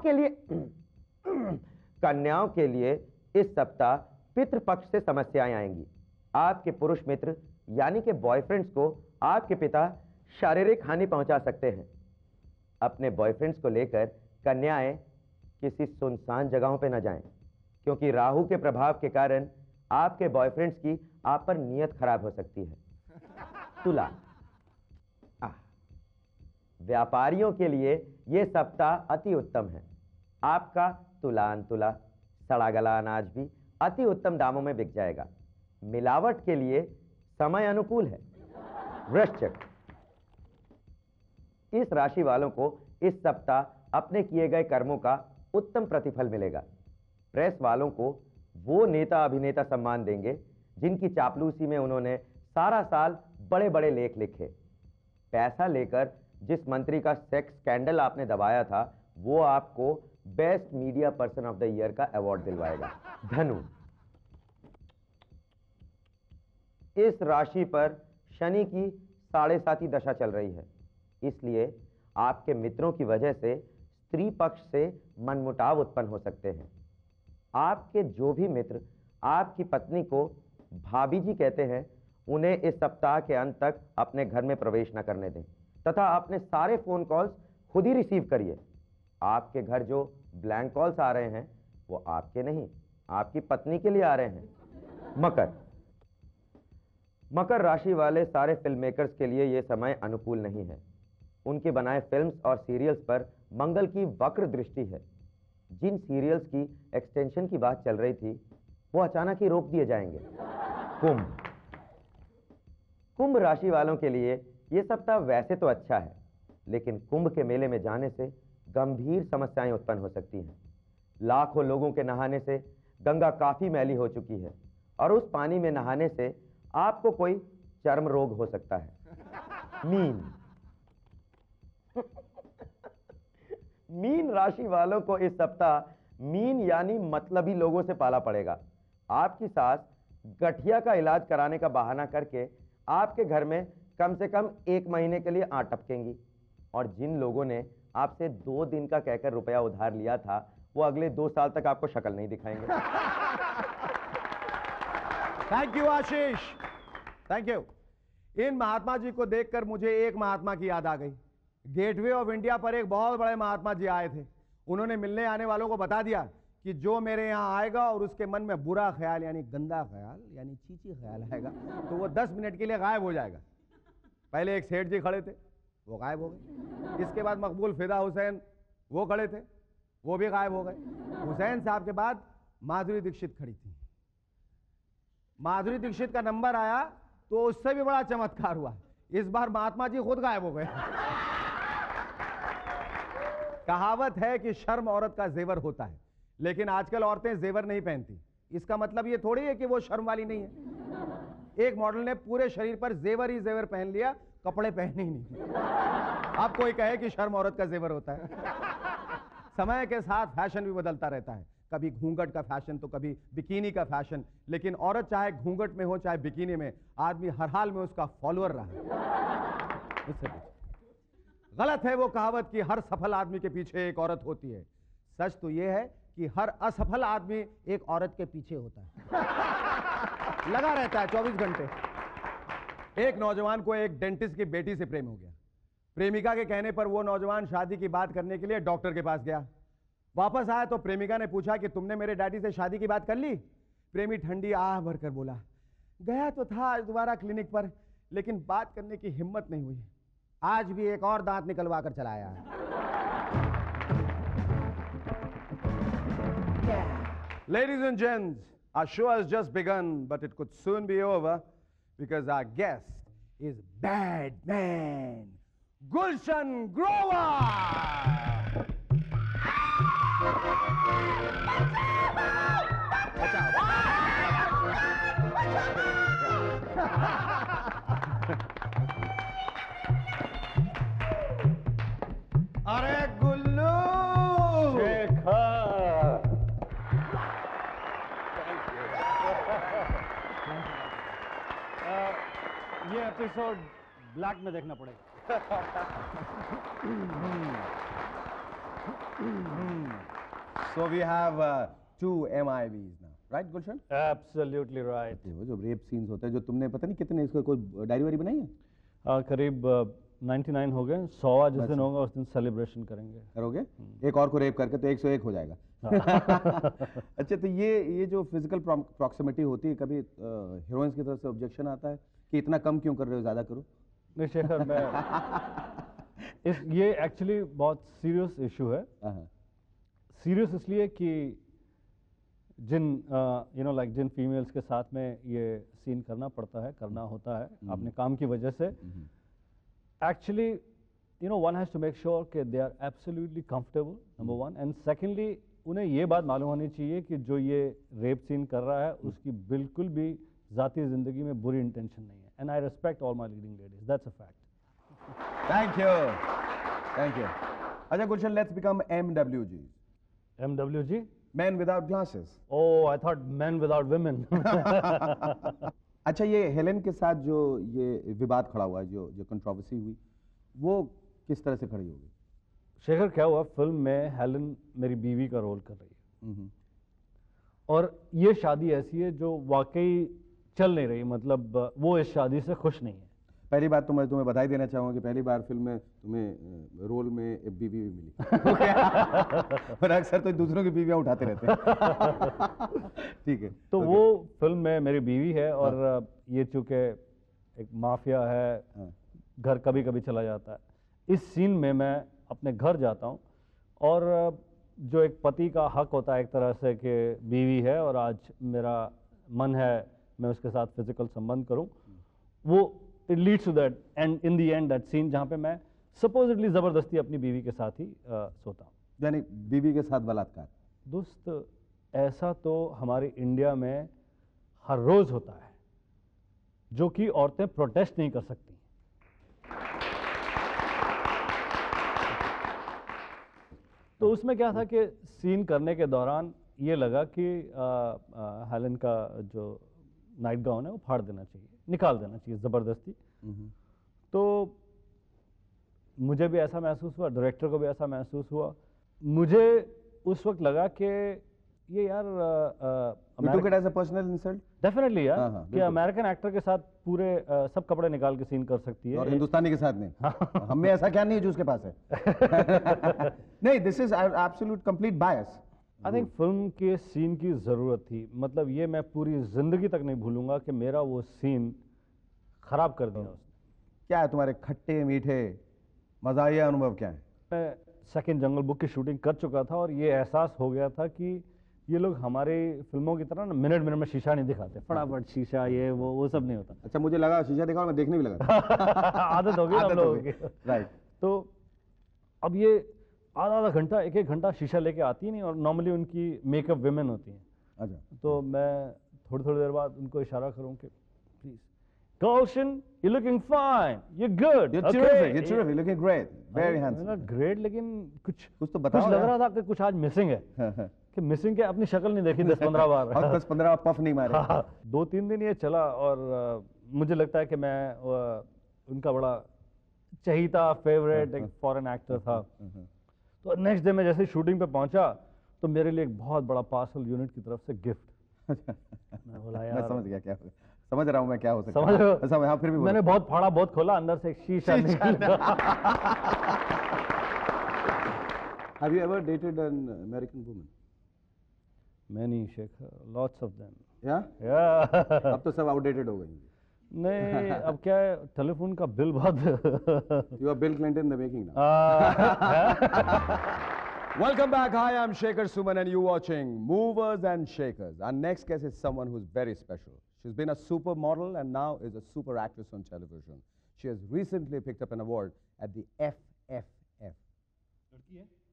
Speaker 5: के लिए इस सप्ताह पितृपक्ष से समस्याएं आएंगी। आपके पुरुष मित्र यानी कि बॉयफ्रेंड्स को आपके पिता शारीरिक हानि पहुंचा सकते हैं। अपने बॉयफ्रेंड्स को लेकर कन्याएं किसी सुनसान जगहों पे न जाएं, क्योंकि राहु के प्रभाव के कारण आपके बॉयफ्रेंड्स की आप पर नीयत खराब हो सकती है। तुला, व्यापारियों के लिए यह सप्ताह अति उत्तम है। आपका तुलान तुला सड़ा गला अनाज भी अति उत्तम दामों में बिक जाएगा। मिलावट के लिए समय अनुकूल है। वृश्चिक, इस राशि वालों को इस सप्ताह अपने किए गए कर्मों का उत्तम प्रतिफल मिलेगा। प्रेस वालों को वो नेता अभिनेता सम्मान देंगे जिनकी चापलूसी में उन्होंने सारा साल बड़े बड़े लेख लिखे। पैसा लेकर जिस मंत्री का सेक्स स्कैंडल आपने दबाया था वो आपको best media person of the year का अवार्ड दिलवाएगा। धनु, इस राशि पर शनि की 7.5 दशा चल रही है, इसलिए आपके मित्रों की वजह से स्त्री पक्ष से मनमुटाव उत्पन्न हो सकते हैं। आपके जो भी मित्र आपकी पत्नी को भाभी जी कहते हैं, उन्हें इस सप्ताह के अंत तक अपने घर में प्रवेश न करने दें तथा अपने सारे फोन कॉल्स खुद ही रिसीव करिए। आपके घर जो ब्लैंक कॉल्स आ रहे हैं वो आपके नहीं, आपकी पत्नी के लिए आ रहे हैं। मकर, मकर राशि वाले सारे फिल्म मेकर्स के लिए यह समय अनुकूल नहीं है। उनके बनाए फिल्म्स और सीरियल्स पर मंगल की वक्र दृष्टि है। जिन सीरियल्स की एक्सटेंशन की बात चल रही थी वो अचानक ही रोक दिए जाएंगे। कुंभ, कुंभ राशि वालों के लिए यह सप्ताह वैसे तो अच्छा है, लेकिन कुंभ के मेले में जाने से गंभीर समस्याएं उत्पन्न हो सकती हैं। लाखों लोगों के नहाने से गंगा काफी मैली हो चुकी है और उस पानी में नहाने से आपको कोई चर्म रोग हो सकता है। मीन, मीन राशि वालों को इस सप्ताह मीन यानी मतलबी लोगों से पाला पड़ेगा। आपकी सास गठिया का इलाज कराने का बहाना करके आपके घर में कम से कम 1 महीने के लिए आंट टपकेंगी और जिन लोगों ने आपसे 2 दिन का कहकर रुपया उधार लिया था वो अगले 2 साल तक आपको शक्ल नहीं दिखाएंगे।
Speaker 1: Thank you Ashish, thank you. इन महात्मा जी को देखकर मुझे एक महात्मा की याद आ गई। गेटवे ऑफ इंडिया पर एक बहुत बड़े महात्मा जी आए थे। उन्होंने मिलने आने वालों को बता दिया कि जो मेरे यहाँ आएगा और उसके मन में बुरा ख्याल यानी गंदा ख्याल यानी चीची ख्याल आएगा तो वो 10 मिनट के लिए गायब हो जाएगा। पहले एक सेठ जी खड़े थे, वो गायब हो गए। इसके बाद मकबूल फिदा हुसैन वो खड़े थे, वो भी गायब हो गए। हुसैन साहब के बाद माधुरी दीक्षित खड़ी थी। माधुरी दीक्षित का नंबर आया तो उससे भी बड़ा चमत्कार हुआ। इस बार महात्मा जी खुद गायब हो गए। कहावत है कि शर्म औरत का जेवर होता है, लेकिन आजकल औरतें जेवर नहीं पहनती। इसका मतलब ये थोड़ी है कि वो शर्म वाली नहीं है। एक मॉडल ने पूरे शरीर पर जेवर ही जेवर पहन लिया, कपड़े पहने ही नहीं। अब कोई कहे कि शर्म औरत का जेवर होता है। समय के साथ फैशन भी बदलता रहता है, कभी घूंघट का फैशन तो कभी बिकिनी का फैशन, लेकिन औरत चाहे घूंघट में हो चाहे बिकिनी में, आदमी हर हाल में उसका फॉलोअर रहा। गलत है वो कहावत कि हर सफल आदमी के पीछे एक औरत होती है। सच तो यह है कि हर असफल आदमी एक औरत के पीछे होता है, लगा रहता है 24 घंटे। एक नौजवान को एक डेंटिस्ट की बेटी से प्रेम हो गया। प्रेमिका के कहने पर वो नौजवान शादी की बात करने के लिए डॉक्टर के पास गया। वापस आया तो प्रेमिका ने पूछा कि तुमने मेरे डैडी से शादी की बात कर ली? प्रेमी ठंडी आह भरकर बोला, गया तो था आज दोबारा क्लिनिक पर, लेकिन बात करने की हिम्मत नहीं हुई। आज भी एक और दांत निकलवा कर चला आया है। Ladies and gents, our show has just begun, but it could soon be over because our guest is Bad Man Gulshan Grover. अरे गुल्लू शेखर,
Speaker 6: एपिसोड ब्लैक में देखना पड़ेगा।
Speaker 1: So we have two MIBs now, right, Gulshan?
Speaker 6: Absolutely right.
Speaker 1: वो जो rape scenes होते हैं, जो तुमने पता नहीं कितने इसको कोई डायरी वारी बनाई है?
Speaker 6: करीब 99 हो गए। 100वां जिस दिन होगा उस दिन सेलिब्रेशन करेंगे।
Speaker 1: करोगे? एक और को रेप करके तो 101 हो जाएगा। अच्छा, तो ये जो फिजिकल प्रॉक्सिमिटी होती है, कभी हीरोइंस की तरफ से ऑब्जेक्शन आता है कि इतना कम क्यों कर रहे हो, ज़्यादा करो?
Speaker 6: नहीं शेखर, मैं ये एक्चुअली बहुत सीरियस इशू है। सीरियस इसलिए कि जिन जिन फीमेल्स के साथ में ये सीन करना पड़ता है, करना होता है अपने काम की वजह से, actually one has to make sure कि they are absolutely comfortable, number one, and secondly उन्हें ये बात मालूम होनी चाहिए कि जो ये रेप सीन कर रहा है उसकी बिल्कुल भी ज़ाती ज़िंदगी में बुरी इंटेंशन नहीं है। And I respect all my leading ladies, that's a fact.
Speaker 1: Thank you, thank you. अच्छा Gulshan, let's become MWG।
Speaker 6: MWG?
Speaker 1: Men without glasses.
Speaker 6: Oh, I thought men without women.
Speaker 1: अच्छा, ये हेलेन के साथ जो ये विवाद खड़ा हुआ है, जो कंट्रोवर्सी हुई, वो किस तरह से खड़ी होगी?
Speaker 6: शेखर, क्या हुआ, फिल्म में हेलेन मेरी बीवी का रोल कर रही है और ये शादी ऐसी है जो वाकई चल नहीं रही, मतलब वो इस शादी से खुश नहीं है।
Speaker 1: पहली बात तो मैं तुम्हें बधाई देना चाहूँगा कि पहली बार फिल्म में तुम्हें रोल में एक बीवी भी मिली। और अक्सर तो दूसरों की बीवियाँ उठाते रहते हैं। ठीक है।
Speaker 6: तो वो फिल्म में मेरी बीवी है और ये चूँकि एक माफिया है, घर कभी कभी चला जाता है। इस सीन में मैं अपने घर जाता हूँ और जो एक पति का हक होता है एक तरह से कि बीवी है और आज मेरा मन है मैं उसके साथ फिजिकल संबंध करूँ, वो it leads to that and in the end that scene जहाँ पे मैं सपोजिटली ज़बरदस्ती अपनी बीवी के साथ ही सोता हूँ।
Speaker 1: यानी बीवी के साथ बलात्कार?
Speaker 6: दोस्त, ऐसा तो हमारे इंडिया में हर रोज़ होता है, जो कि औरतें प्रोटेस्ट नहीं कर सकती। तो उसमें क्या था कि सीन करने के दौरान ये लगा कि हेलेन का जो नाइट गाउन है वो फाड़ देना चाहिए, निकाल देना चाहिए ज़बरदस्ती। तो मुझे भी ऐसा महसूस हुआ, डायरेक्टर को भी ऐसा महसूस हुआ। मुझे उस वक्त लगा कि ये यार डेफिनेटली यार कि अमेरिकन एक्टर के साथ पूरे सब कपड़े निकाल के सीन कर सकती है
Speaker 1: और हिंदुस्तानी के साथ नहीं। हमें ऐसा क्या नहीं है जो उसके पास है। नहीं, this is absolute complete bias.
Speaker 6: I think film के सीन की ज़रूरत थी, मतलब ये मैं पूरी ज़िंदगी तक नहीं भूलूंगा कि मेरा वो सीन ख़राब कर दिया उसने।
Speaker 1: क्या है तुम्हारे खट्टे मीठे मज़ाहिया अनुभव क्या है?
Speaker 6: मैं सेकंड जंगल बुक की शूटिंग कर चुका था और ये एहसास हो गया था कि ये लोग हमारी फिल्मों की तरह ना मिनट मिनट में शीशा नहीं दिखाते, फटाफट शीशा ये वो सब नहीं होता।
Speaker 1: अच्छा, मुझे लगा शीशा दिखाओ, मैं देखने भी लगा।
Speaker 6: आदत हो गई हम लोगों की।
Speaker 1: राइट।
Speaker 6: तो अब ये आधा घंटा एक घंटा शीशा लेके आती नहीं और नॉर्मली उनकी मेकअप विमेन होती हैं।
Speaker 1: अच्छा।
Speaker 6: तो मैं थोड़ी देर बाद उनको इशारा करूं कि please Gulshan, you're looking fine, you're good,
Speaker 1: you're
Speaker 6: okay.
Speaker 1: terrific, you're looking great, very handsome.
Speaker 6: Not great, लेकिन कुछ
Speaker 1: तो बताओ,
Speaker 6: कुछ लग रहा था कि कुछ आज मिसिंग है। कि मिसिंग के अपनी शक्ल नहीं देखी 10-15 बार
Speaker 1: और 10-15 बार पफ नहीं मारे।
Speaker 6: 2-3 दिन ये चला और मुझे लगता है कि मैं उनका बड़ा चहीता फेवरेट एक फॉरेन एक्टर था। तो नेक्स्ट डे मैं जैसे शूटिंग पे पहुंचा तो मेरे लिए एक बहुत बड़ा पार्सल यूनिट की तरफ से गिफ्ट। मैं बोला यार,
Speaker 1: मैं समझ गया क्या समझ रहा हूँ मैं क्या हो सकता है।
Speaker 6: समझ रहे हो?
Speaker 1: हाँ, फिर भी
Speaker 6: मैंने बहुत फाड़ा, बहुत खोला, अंदर से एक शीशा निकला।
Speaker 1: Have you ever dated an American woman?
Speaker 6: Many, Shekhar, lots of them.
Speaker 1: Yeah?
Speaker 6: Yeah.
Speaker 1: अब तो सब outdated हो गई।
Speaker 6: नहीं, अब क्या है, टेलीफोन का बिल बहुत।
Speaker 1: You are Bill Clinton in the making now. Welcome back. Hi, I'm Shekhar Suman and you're watching Movers and Shakers. Our next guest is someone who's very special. She's been a supermodel and now is a super actress on television. She has recently picked up an award at the FFF.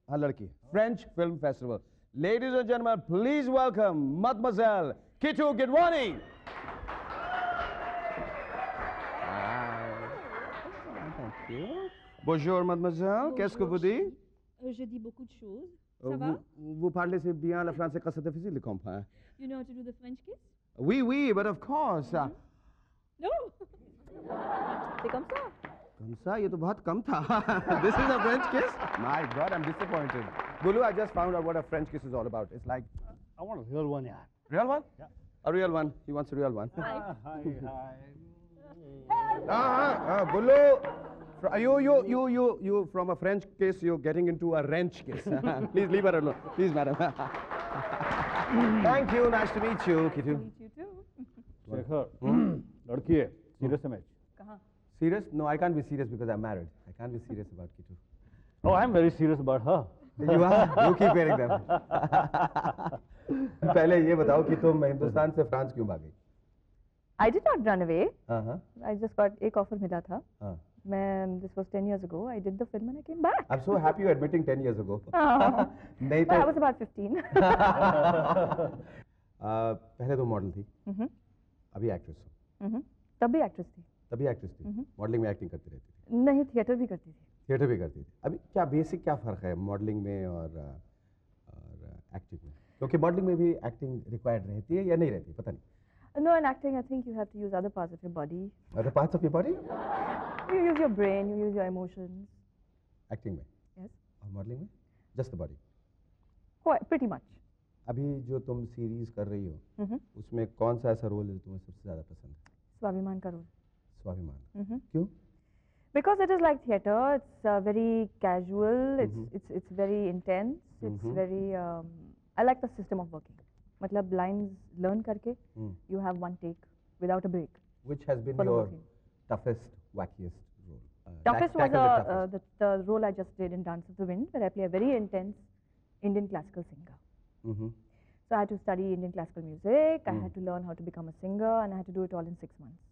Speaker 1: Ladki. French Film Festival. Ladies and gentlemen, please welcome Mademoiselle Kitu Gidwani. Thank you. Bonjour, Mademoiselle. Qu'est-ce que vous dites?
Speaker 7: Je dis beaucoup de choses. Ça va?
Speaker 1: Vous parlez si bien le français que c'est difficile de comprendre.
Speaker 7: You know how to do the French kiss?
Speaker 1: Oui, oui, but of course.
Speaker 7: No. C'est comme ça.
Speaker 1: Kamsa, ये तो बहुत कम था. This is a French kiss? My God, I'm disappointed. Gulu, I just found out what a French kiss is all about. It's like
Speaker 6: I want a real one, yeah.
Speaker 1: real one?
Speaker 6: Yeah.
Speaker 1: A real one. He wants a real one.
Speaker 6: Hi.
Speaker 1: Gulu, you from a French kiss, you're getting into a wrench kiss. Please leave her alone. Please, madam. Thank you. Nice to meet you, Kitu.
Speaker 7: Meet you too.
Speaker 6: Shekhar, लड़की है, serious image.
Speaker 7: कहाँ?
Speaker 1: Serious? No, I can't be serious because I'm married. I can't be serious about Kitu.
Speaker 6: Oh, I'm very serious about her.
Speaker 1: You are? You keep wearing them. पहले ये बताओ कि तुम हिंदुस्तान से France क्यों भागी?
Speaker 7: I did not run away.
Speaker 1: हाँ.
Speaker 7: I just got एक offer मिला था.
Speaker 1: हाँ.
Speaker 7: This was 10 years ago. I did the film and I came back.
Speaker 1: I'm so happy you're admitting 10 years ago.
Speaker 7: Oh.
Speaker 1: नहीं
Speaker 7: But I
Speaker 1: तो
Speaker 7: was about 15.
Speaker 1: पहले तो model थी, अभी एक्ट्रेस हो.
Speaker 7: तब भी एक्ट्रेस थी.
Speaker 1: तभी एक्ट्रेस थी. मॉडलिंग में एक्टिंग करती रहती थी.
Speaker 7: नहीं, थिएटर भी करती थी.
Speaker 1: थिएटर भी करती थी. अभी क्या बेसिक क्या फ़र्क है मॉडलिंग में और एक्टिंग में? क्योंकि मॉडलिंग में भी एक्टिंग रिक्वायर्ड रहती है या नहीं रहती, पता नहीं.
Speaker 7: No, in acting, I think you have to use other parts of your body.
Speaker 1: Other parts of your body?
Speaker 7: You use your brain, you use your emotions.
Speaker 1: Acting में
Speaker 7: Yes.
Speaker 1: और modelling में just the body.
Speaker 7: Quite, pretty much.
Speaker 1: अभी जो तुम series कर रही हो
Speaker 7: Mhm.
Speaker 1: उसमें कौन सा ऐसा रोल है जो तुम्हें सबसे ज़्यादा पसंद है?
Speaker 7: स्वाभिमान का role.
Speaker 1: स्वाभिमान. क्यों?
Speaker 7: Because it is like theatre, it's very casual, it's very intense, it's very, I like the system of working. मतलब lines learn करके, you have one take without a break.
Speaker 1: Which has been
Speaker 7: For the
Speaker 1: your
Speaker 7: working.
Speaker 1: toughest, wackiest role?
Speaker 7: Toughest was
Speaker 1: tackle the toughest.
Speaker 7: the role I just did in Dance of the Wind, where I play a very intense Indian classical singer. So I had to study Indian classical music, I had to learn how to become a singer, and I had to do it all in 6 months.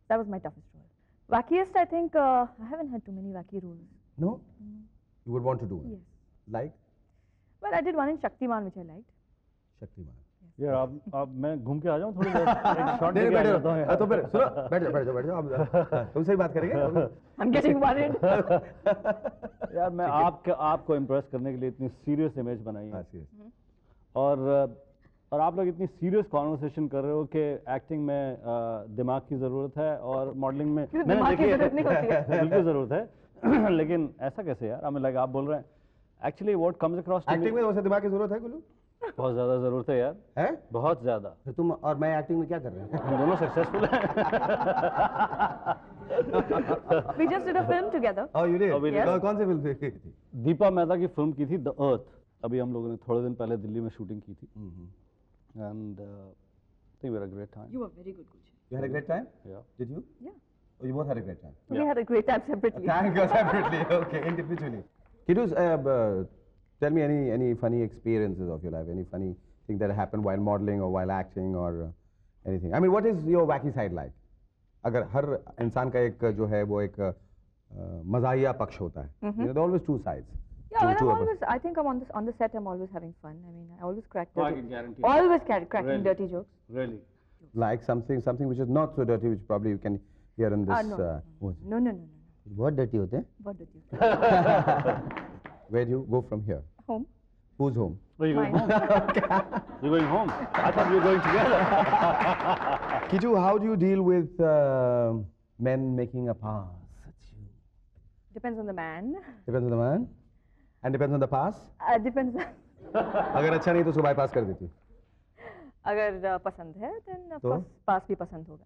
Speaker 7: That was my toughest role. Wackiest, I think, I haven't had too many wacky roles.
Speaker 1: No? You would want to do it?
Speaker 7: Yes.
Speaker 1: Like?
Speaker 7: Well, I did one in Shaktiman, which I liked.
Speaker 1: Shaktimaan.
Speaker 6: यार अब मैं घूम के आ जाऊँ थोड़ी देर, एक shot
Speaker 1: नहीं
Speaker 6: लेके आ
Speaker 1: बैठो.
Speaker 6: जाता हूँ यार.
Speaker 1: तो फिर सुनो, बैठ जाओ. अब तुमसे ही बात करेंगे.
Speaker 7: I'm getting worried.
Speaker 6: यार मैं आपको इम्प्रेस करने के लिए इतनी सीरियस इमेज बनाई है.
Speaker 1: हाँ, serious.
Speaker 6: और आप लोग इतनी सीरियस कॉन्वर्सेशन कर रहे हो कि एक्टिंग में दिमाग की ज़रूरत है और मॉडलिंग में
Speaker 7: दिमाग की ज़रूरत नहीं होती है.
Speaker 6: बिल्कुल ज़रूरत है. लेकिन ऐसा कैसे यार? हमें लाइक आप बोल रहे हैं actually what comes across to
Speaker 1: acting में वैसे दिमाग की जरूरत है गुल्लू?
Speaker 6: बहुत ज़्यादा ज़रूरत है यार.
Speaker 1: है?
Speaker 6: बहुत ज़्यादा.
Speaker 1: फिर तुम और मैं एक्टिंग में क्या कर रहे हैं?
Speaker 6: हम दोनों सक्सेसफुल हैं.
Speaker 7: We just did a film together.
Speaker 1: Oh, you did?
Speaker 6: Oh, we did.
Speaker 1: तो कौन सी फिल्म थी?
Speaker 6: दीपा मेहता की फिल्म की थी द अर्थ. अभी हम लोगों ने थोड़े दिन पहले दिल्ली में शूटिंग की थी. And I think we had a great time.
Speaker 7: You were very good, Gucci.
Speaker 1: You had a great time?
Speaker 6: Yeah.
Speaker 1: Did you?
Speaker 7: Yeah.
Speaker 1: Oh, you both had a great time.
Speaker 7: We had a great time separately.
Speaker 1: Thank you separately. Okay, individually. Kidus, tell me any funny experiences of your life, any funny thing that happened while modeling or while acting or anything. I mean, what is your wacky side like? अगर हर इंसान का एक जो है वो एक मज़ाहिया पक्ष होता है. You know, there are always two sides.
Speaker 7: Yeah, well,
Speaker 1: Two
Speaker 7: I'm
Speaker 1: of us.
Speaker 7: always, I think I'm on the set, I'm always having fun. I mean, I always crack
Speaker 6: Oh, I
Speaker 7: dirty,
Speaker 6: can guarantee.
Speaker 7: always cracking
Speaker 6: Really?
Speaker 7: dirty jokes.
Speaker 6: Really?
Speaker 1: Like something which is not so dirty, which probably you can hear in this.
Speaker 7: No. No.
Speaker 1: बहुत dirty होते हैं.
Speaker 7: What did you?
Speaker 1: Where do you go from here?
Speaker 7: Home.
Speaker 1: Who's home?
Speaker 6: Are you going
Speaker 7: Mine.
Speaker 6: home? You're going home? I thought we were going together.
Speaker 1: Kiju, how do you deal with men making a pass at you?
Speaker 7: Depends on the man.
Speaker 1: Depends on the man? And depends on the pass?
Speaker 7: Depends.
Speaker 1: अगर अच्छा नहीं तो उसको bypass कर देती.
Speaker 7: अगर पसंद है, then of
Speaker 1: तो?
Speaker 7: course pass भी पसंद होगा.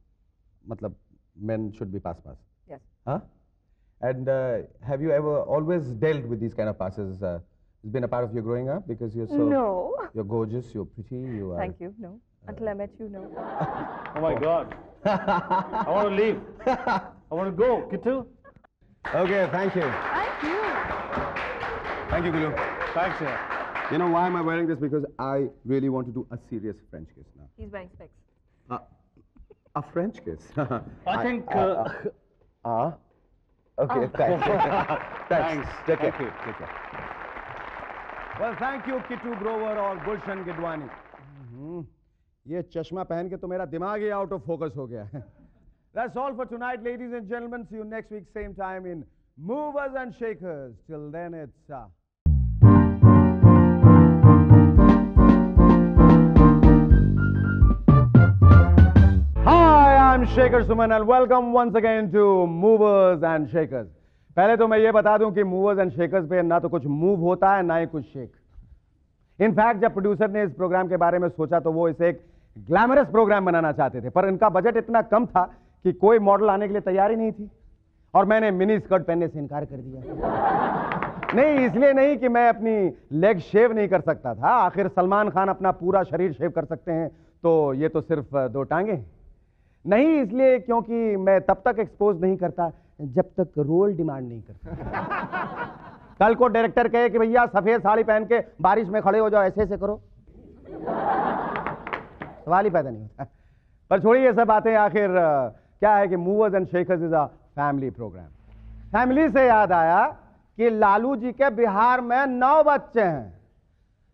Speaker 1: मतलब men should be pass.
Speaker 7: Yes.
Speaker 1: Huh? And have you ever always dealt with these kind of passes? It's been a part of your growing up because you're so.
Speaker 7: No.
Speaker 1: You're gorgeous. You're pretty. You are.
Speaker 7: Thank you. No. Until I met you, no.
Speaker 6: Oh my God. I want to leave. I want to go. Kitu?
Speaker 1: Okay. Thank you.
Speaker 7: Thank you.
Speaker 1: Thank you, Gulu.
Speaker 6: Thanks, yeah.
Speaker 1: You know why am I wearing this? Because I really want to do a serious French kiss now.
Speaker 7: He's wearing specs.
Speaker 1: A French kiss.
Speaker 6: I think.
Speaker 1: Okay, thanks.
Speaker 6: Thanks.
Speaker 1: Take care.
Speaker 6: Thank you.
Speaker 1: Take care. Well, thank you, Kitu Grover और गुलशन गिडवानी. ये चश्मा पहन के तो मेरा दिमाग ही out of focus हो गया है. That's all for tonight, ladies and gentlemen. See you next week, same time in Movers and Shakers. Till then, it's. Hi, I'm Shekhar. Shaker Suman and welcome once again to Movers and Shakers. पहले तो मैं ये बता दूं कि movers and shakers पे ना तो कुछ मूव होता है ना ही कुछ शेक. इनफैक्ट जब प्रोड्यूसर ने इस प्रोग्राम के बारे में सोचा तो वो इसे एक ग्लैमरस प्रोग्राम बनाना चाहते थे, पर इनका बजट इतना कम था कि कोई मॉडल आने के लिए तैयार ही नहीं थी और मैंने मिनी स्कर्ट पहनने से इनकार कर दिया. नहीं, इसलिए नहीं कि मैं अपनी लेग शेव नहीं कर सकता था. आखिर सलमान खान अपना पूरा शरीर शेव कर सकते हैं, तो ये तो सिर्फ 2 टांगे. नहीं, इसलिए क्योंकि मैं तब तक एक्सपोज नहीं करता जब तक रोल डिमांड नहीं करता. कल को डायरेक्टर कहे कि भैया सफेद साड़ी पहन के बारिश में खड़े हो जाओ, ऐसे ऐसे करो, सवाल ही पैदा नहीं होता. पर छोड़िए ये सब बातें. आखिर क्या है कि movers and shakers is a family programme. Family से याद आया कि लालू जी के बिहार में 9 बच्चे हैं.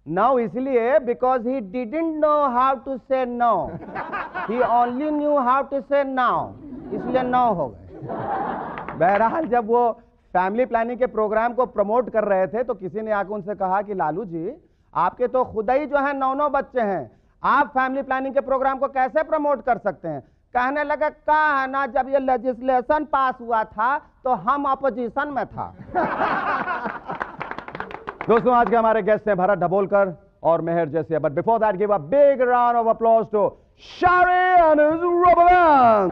Speaker 1: 9 इसलिए because he didn't know how to say no, he only knew how to say now, इसलिए 9 हो गए. बहरहाल जब वो फैमिली प्लानिंग के प्रोग्राम को प्रमोट कर रहे थे तो किसी ने आकर उनसे कहा कि लालू जी आपके तो खुद ही जो है 9 बच्चे हैं, आप फैमिली प्लानिंग के प्रोग्राम को कैसे प्रमोट कर सकते हैं. कहने लगा क्या है ना, जब ये लेजिस्लेशन पास हुआ था तो हम अपोजिशन में था. दोस्तों आज के हमारे गेस्ट हैं भरत डबोलकर और मेहर जैसे. But before that give a big round of applause to Shari and his rubber band.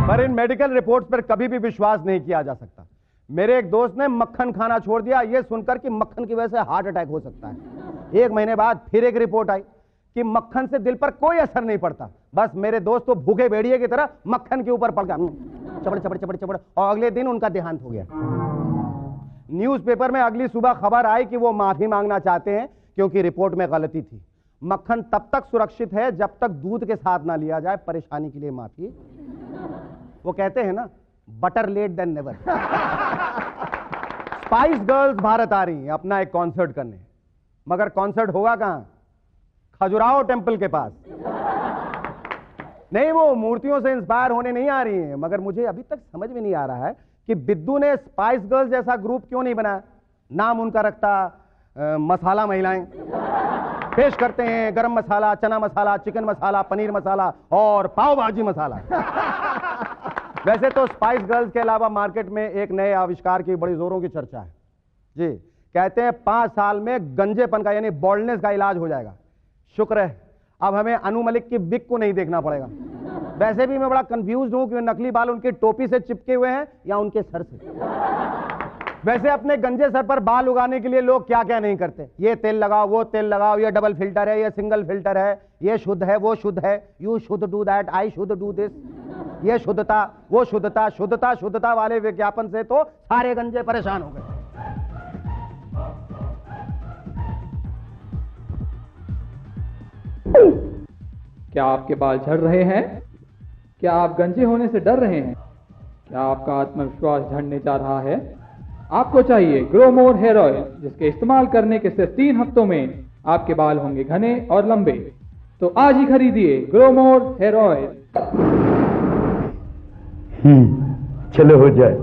Speaker 1: पर इन मेडिकल रिपोर्ट्स पर कभी भी विश्वास नहीं किया जा सकता. मेरे एक दोस्त ने मक्खन खाना छोड़ दिया ये सुनकर कि मक्खन की वजह से हार्ट अटैक हो सकता है. 1 महीने बाद फिर एक रिपोर्ट आई कि मक्खन से दिल पर कोई असर नहीं पड़ता. बस मेरे दोस्त तो भूखे भेड़िए की तरह मक्खन के ऊपर पड़ गया, चबड़ चबड़ चबड़ चबड़, और अगले दिन उनका देहांत हो गया. न्यूज़पेपर में अगली सुबह खबर आई कि वो माफी मांगना चाहते हैं क्योंकि रिपोर्ट में गलती थी. मक्खन तब तक सुरक्षित है जब तक दूध के साथ ना लिया जाए. परेशानी के लिए माफी. वो कहते हैं ना, better late than never. Spice Girls Bharat आ रही हैं अपना एक कॉन्सर्ट करने, मगर कॉन्सर्ट होगा कहां? खजुराहो टेंपल के पास. नहीं, वो मूर्तियों से इंस्पायर होने नहीं आ रही हैं, मगर मुझे अभी तक समझ में नहीं आ रहा है कि बिद्दू ने स्पाइस गर्ल्स जैसा ग्रुप क्यों नहीं बनाया. नाम उनका रखता मसाला महिलाएं. पेश करते हैं गरम मसाला, चना मसाला, चिकन मसाला, पनीर मसाला और पाव भाजी मसाला. वैसे तो स्पाइस गर्ल्स के अलावा मार्केट में एक नए आविष्कार की बड़ी जोरों की चर्चा है जी. कहते हैं 5 साल में गंजेपन का यानी बॉल्डनेस का इलाज हो जाएगा. शुक्र है अब हमें अनु मलिक की विग को नहीं देखना पड़ेगा. वैसे भी मैं बड़ा कंफ्यूज हूं कि नकली बाल उनकी टोपी से चिपके हुए हैं या उनके सर से. वैसे अपने गंजे सर पर बाल उगाने के लिए लोग क्या क्या नहीं करते. ये तेल लगाओ, वो तेल लगाओ, ये डबल फिल्टर है, ये सिंगल फिल्टर है, ये शुद्ध है, वो शुद्ध है, you should do that, I should do this. ये शुद्धता, वो शुद्धता, शुद्धता शुद्धता वाले विज्ञापन से तो सारे गंजे परेशान हो गए.
Speaker 8: क्या आपके बाल झड़ रहे हैं? क्या आप गंजे होने से डर रहे हैं? क्या आपका आत्मविश्वास झड़ने जा रहा है? आपको चाहिए ग्रो मोर हेयर ऑयल, जिसके इस्तेमाल करने के सिर्फ 3 हफ्तों में आपके बाल होंगे घने और लंबे. तो आज ही खरीदिए ग्रो मोर हेयर ऑयल.
Speaker 2: चलो हो जाए.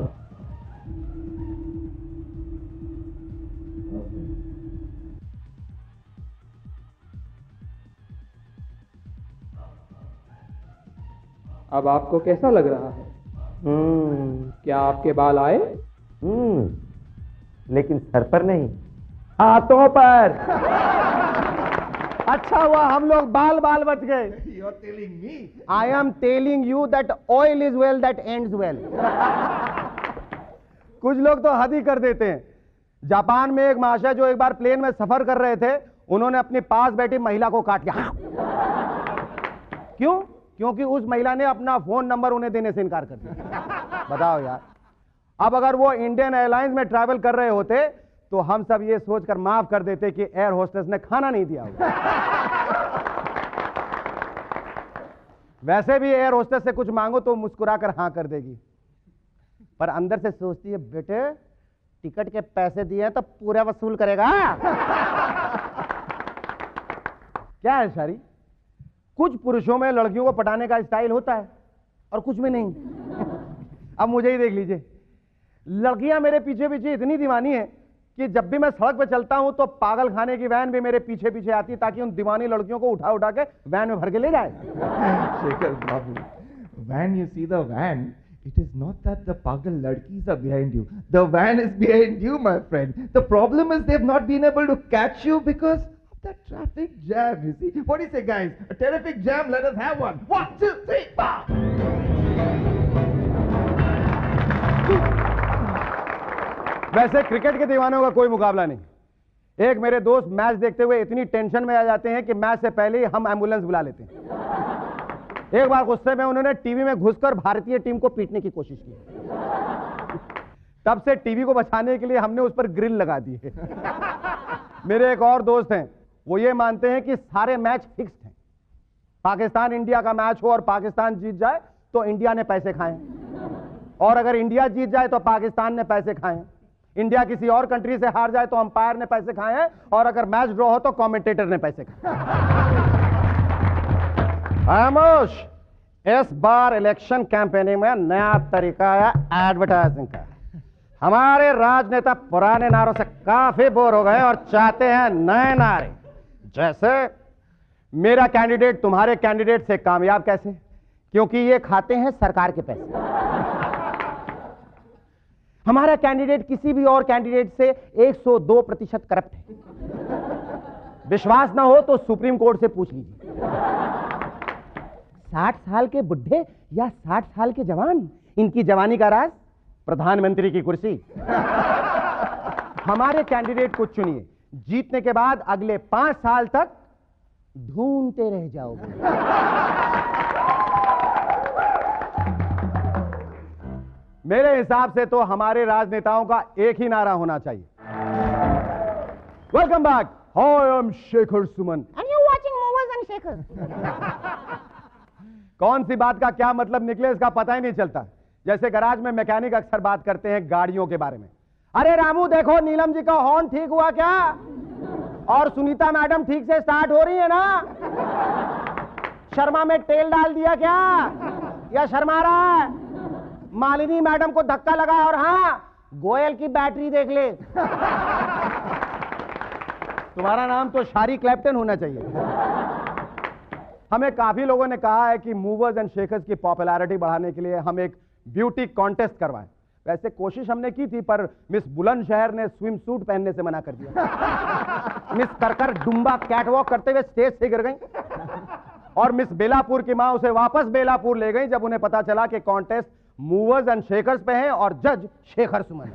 Speaker 8: अब आपको कैसा लग रहा है? क्या आपके बाल आए?
Speaker 5: लेकिन सर पर नहीं, हाथों पर.
Speaker 1: अच्छा हुआ हम लोग बाल बाल बच गए. I am telling you that oil is well that ends well. कुछ लोग तो हद ही कर देते हैं. जापान में एक महाशय जो एक बार प्लेन में सफर कर रहे थे, उन्होंने अपनी पास बैठी महिला को काट दिया. क्यों? क्योंकि उस महिला ने अपना फोन नंबर उन्हें देने से इनकार कर दिया. बताओ यार. अब अगर वो इंडियन एयरलाइंस में ट्रैवल कर रहे होते तो हम सब ये सोचकर माफ कर देते कि एयर होस्टेस ने खाना नहीं दिया. वैसे भी एयर होस्टेस से कुछ मांगो तो मुस्कुराकर हां कर देगी, पर अंदर से सोचती है बेटे टिकट के पैसे दिए तो पूरा वसूल करेगा. क्या है शारी? कुछ पुरुषों में लड़कियों को पटाने का स्टाइल होता है और कुछ में नहीं. अब मुझे ही देख लीजिए, लड़कियां मेरे पीछे पीछे इतनी दीवानी है कि जब भी मैं सड़क पे चलता हूं तो पागल खाने की वैन भी मेरे पीछे पीछे आती है ताकि उन दीवानी लड़कियों को उठा उठा के वैन में भर के ले जाए।
Speaker 2: Shekhar Babu, when you see the van, it is not that the pagal ladkis are behind you. The van is behind you, my friend. The problem is they've not been able to catch you because of the traffic jam, you see. What do you say, guys? A terrific jam, let us have one. 1, 2, 3, 4!
Speaker 1: वैसे cricket के दीवानों का कोई मुकाबला नहीं। एक मेरे दोस्त मैच देखते हुए इतनी टेंशन में आ जाते हैं कि मैच से पहले ही हम एम्बुलेंस बुला लेते हैं। एक बार गुस्से में उन्होंने टीवी में घुसकर भारतीय टीम को पीटने की कोशिश की। तब से टीवी को बचाने के लिए हमने उस पर ग्रिल लगा दी है। मेरे एक और दोस्त हैं, वो ये मानते हैं कि सारे मैच फिक्स्ड हैं। पाकिस्तान इंडिया का मैच हो और पाकिस्तान जीत जाए तो इंडिया ने पैसे खाए, और अगर इंडिया जीत जाए तो पाकिस्तान ने पैसे खाए। इंडिया किसी और कंट्री से हार जाए तो अंपायर ने पैसे खाए हैं, और अगर मैच ड्रॉ हो तो कमेंटेटर ने पैसे खाए। खामोश, इस बार इलेक्शन कैंपेनिंग में नया तरीका है एडवर्टाइजिंग का। हमारे राजनेता पुराने नारों से काफी बोर हो गए और चाहते हैं नए नारे, जैसे मेरा कैंडिडेट तुम्हारे कैंडिडेट से कामयाब कैसे, क्योंकि ये खाते हैं सरकार के पैसे। हमारा कैंडिडेट किसी भी और कैंडिडेट से 102% करप्ट है। विश्वास ना हो तो सुप्रीम कोर्ट से पूछ लीजिए। 60 साल के बुढ़े या 60 साल के जवान, इनकी जवानी का राज प्रधानमंत्री की कुर्सी। हमारे कैंडिडेट को चुनिए, जीतने के बाद अगले 5 साल तक ढूंढते रह जाओगे। मेरे हिसाब से तो हमारे राजनेताओं का एक ही नारा होना चाहिए, welcome back, I am Shekhar Suman and you watching movies and Shekhar. कौन सी बात का क्या मतलब निकले इसका पता ही नहीं चलता। जैसे गैराज में मैकेनिक अक्सर बात करते हैं गाड़ियों के बारे में, अरे रामू देखो नीलम जी का हॉर्न ठीक हुआ क्या, और सुनीता मैडम ठीक से स्टार्ट हो रही है ना, शर्मा में तेल डाल दिया क्या या शर्मा रहा है, मालिनी मैडम को धक्का लगा, और हाँ गोयल की बैटरी देख ले। तुम्हारा नाम तो शारी क्लैप्टन होना चाहिए। हमें काफी लोगों ने कहा है कि मूवर्स एंड शेकर्स की पॉपुलैरिटी बढ़ाने के लिए हम एक ब्यूटी कॉन्टेस्ट करवाएं। वैसे कोशिश हमने की थी, पर मिस बुलंदशहर ने स्विम सूट पहनने से मना कर दिया। मिस करकर डुम्बा कैटवॉक करते हुए स्टेज से गिर गई, और मिस बेलापुर की मां उसे वापस बेलापुर ले गई जब उन्हें पता चला कि कॉन्टेस्ट मूवर्स एंड शेकर्स पे हैं और जज शेखर सुमन।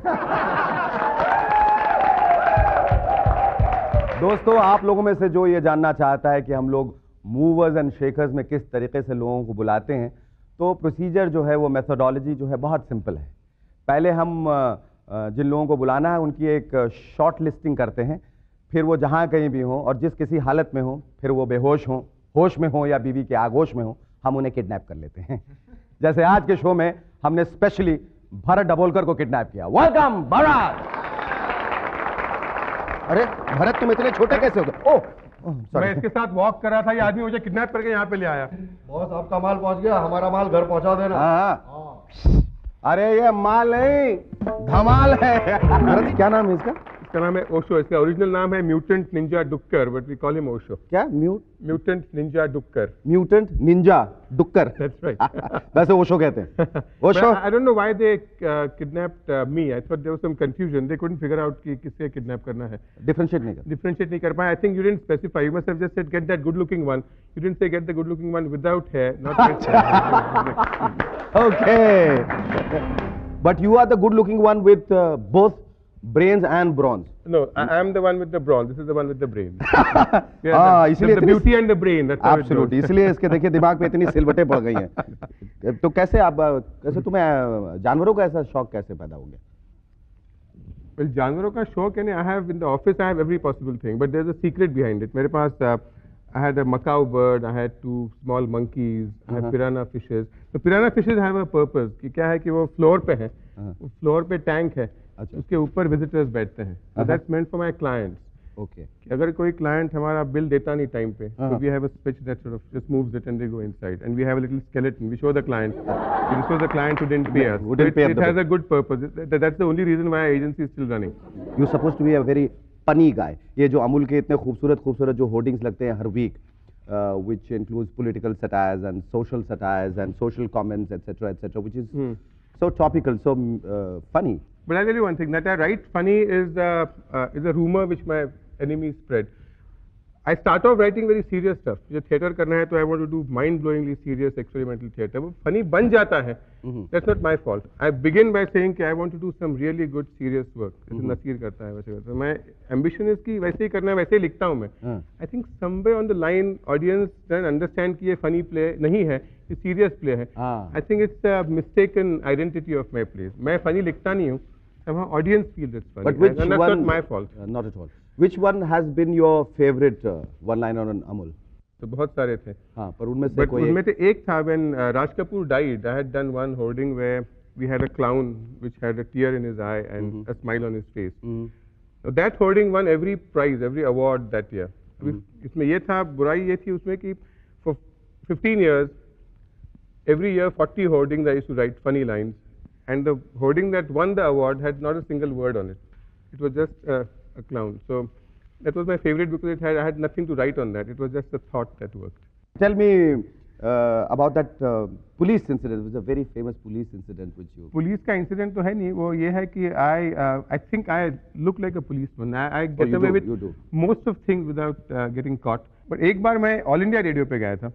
Speaker 1: दोस्तों, आप लोगों में से जो ये जानना चाहता है कि हम लोग मूवर्स एंड शेकर्स में किस तरीके से लोगों को बुलाते हैं, तो प्रोसीजर जो है वो मेथोडोलॉजी जो है बहुत सिंपल है। पहले हम जिन लोगों को बुलाना है उनकी एक शॉर्ट लिस्टिंग करते हैं, फिर वो जहाँ कहीं भी हों और जिस किसी हालत में हों, फिर वो बेहोश हों, होश में हों या बीवी के आगोश में हों, हम उन्हें किडनैप कर लेते हैं। जैसे आज के शो में हमने स्पेशली भरत डबोलकर को किडनैप किया। वेलकम भरत। अरे भरत, तुम इतने छोटे कैसे हो गए? ओह
Speaker 9: मैं इसके साथ वॉक कर रहा था, ये आदमी मुझे किडनैप करके यहाँ पे ले आया।
Speaker 3: बॉस आपका माल पहुंच गया, हमारा माल घर पहुंचा देना।
Speaker 1: हाँ। अरे ये माल नहीं धमाल है। भरत, क्या नाम है इसका?
Speaker 9: इसका नाम है ओशो। इसका ओरिजिनल नाम है म्यूटेंट निंजा डुक्कर, but we call him Osho.
Speaker 1: क्या?
Speaker 9: म्यूटेंट निंजा डुक्कर।
Speaker 1: म्यूटेंट निंजा डुक्कर।
Speaker 9: That's right.
Speaker 1: वैसे ओशो कहते हैं। Osho.
Speaker 9: I don't know why they kidnapped me. I thought there was some confusion. They couldn't figure out कि किससे kidnap करना है। Differentiate नहीं कर पाए। I think you didn't specify. You must have just said get that good-looking one. You didn't say get the good-looking one without hair, not with hair.
Speaker 1: Okay. But you are the good-looking one with both brains and bronze.
Speaker 9: No, I am the one with the bronze. This is the one with the brain.
Speaker 1: हाँ, इसलिए
Speaker 9: the beauty and the brain. That's how it goes.
Speaker 1: Absolutely. इसलिए इसके देखिए दिमाग पे इतनी सिलवटें पड़ गई हैं। तो कैसे तुम्हें जानवरों का ऐसा शौक कैसे पैदा हो गया?
Speaker 9: Well, जानवरों का शौक है, I have in the office I have every possible thing, but there's a secret behind it. मेरे पास I had a macaw bird, I had 2 small monkeys, I have piranha fishes. So piranha fishes have a purpose कि क्या है कि वो floor पे है, floor पे tank है, उसके ऊपर विजिटर्स बैठते हैं. So that's meant for my clients.
Speaker 1: Okay.
Speaker 9: कि अगर कोई client हमारा bill देता नहीं time पे, so we have a switch that sort of just moves it and they go inside, and we have a little skeleton. We show the client. This was the client who didn't pay us.
Speaker 1: Who didn't pay
Speaker 9: It has a good purpose. That's the only reason why our agency is still running.
Speaker 1: You're supposed to be a very funny guy. ये जो अमूल के इतने खूबसूरत जो hoardings लगते हैं हर week, which includes political satires and social comments, etc., which is so topical, so funny.
Speaker 9: But I'll tell you one thing, that I write funny is a rumor which my enemies spread. I start off writing very serious stuff. मुझे theatre करना है तो I want to do mind-blowingly serious experimental theatre. वो funny बन जाता है. That's not my fault. I begin by saying कि I want to do some really good serious work. जैसे नसीर करता है वैसे करता है. मैं ambition is कि वैसे ही करना है वैसे ही लिखता हूँ मैं. I think somewhere on the line audience doesn't understand कि ये funny play नहीं है, ये serious play है. I think it's a mistaken identity of my plays. मैं funny लिखता नहीं हूँ. Somehow audience feels it's funny.
Speaker 1: But which
Speaker 9: and that's
Speaker 1: one?
Speaker 9: not my fault.
Speaker 1: Not at all. Which one has been your favorite one-liner on Amul?
Speaker 9: तो बहुत सारे थे.
Speaker 1: हाँ, पर उनमें से
Speaker 9: But
Speaker 1: कोई
Speaker 9: उनमें से एक था when Raj Kapoor died. I had done one hoarding where we had a clown which had a tear in his eye and a smile on his face. So that hoarding won every prize, every award that year. इसमें ये था, बुराई ये थी उसमें कि for 15 years, every year 40 hoardings I used to write funny lines, and the hoarding that won the award had not a single word on it. It was just a clown. So that was my favorite because I had nothing to write on that. It was just a thought that worked.
Speaker 1: Tell me about that police incident. It was a very famous police incident which you...
Speaker 9: police का incident तो है नहीं, वो ये है कि I think I look like a policeman. I get away with most of things without getting caught. But एक बार मैं ऑल इंडिया रेडियो पे गया था.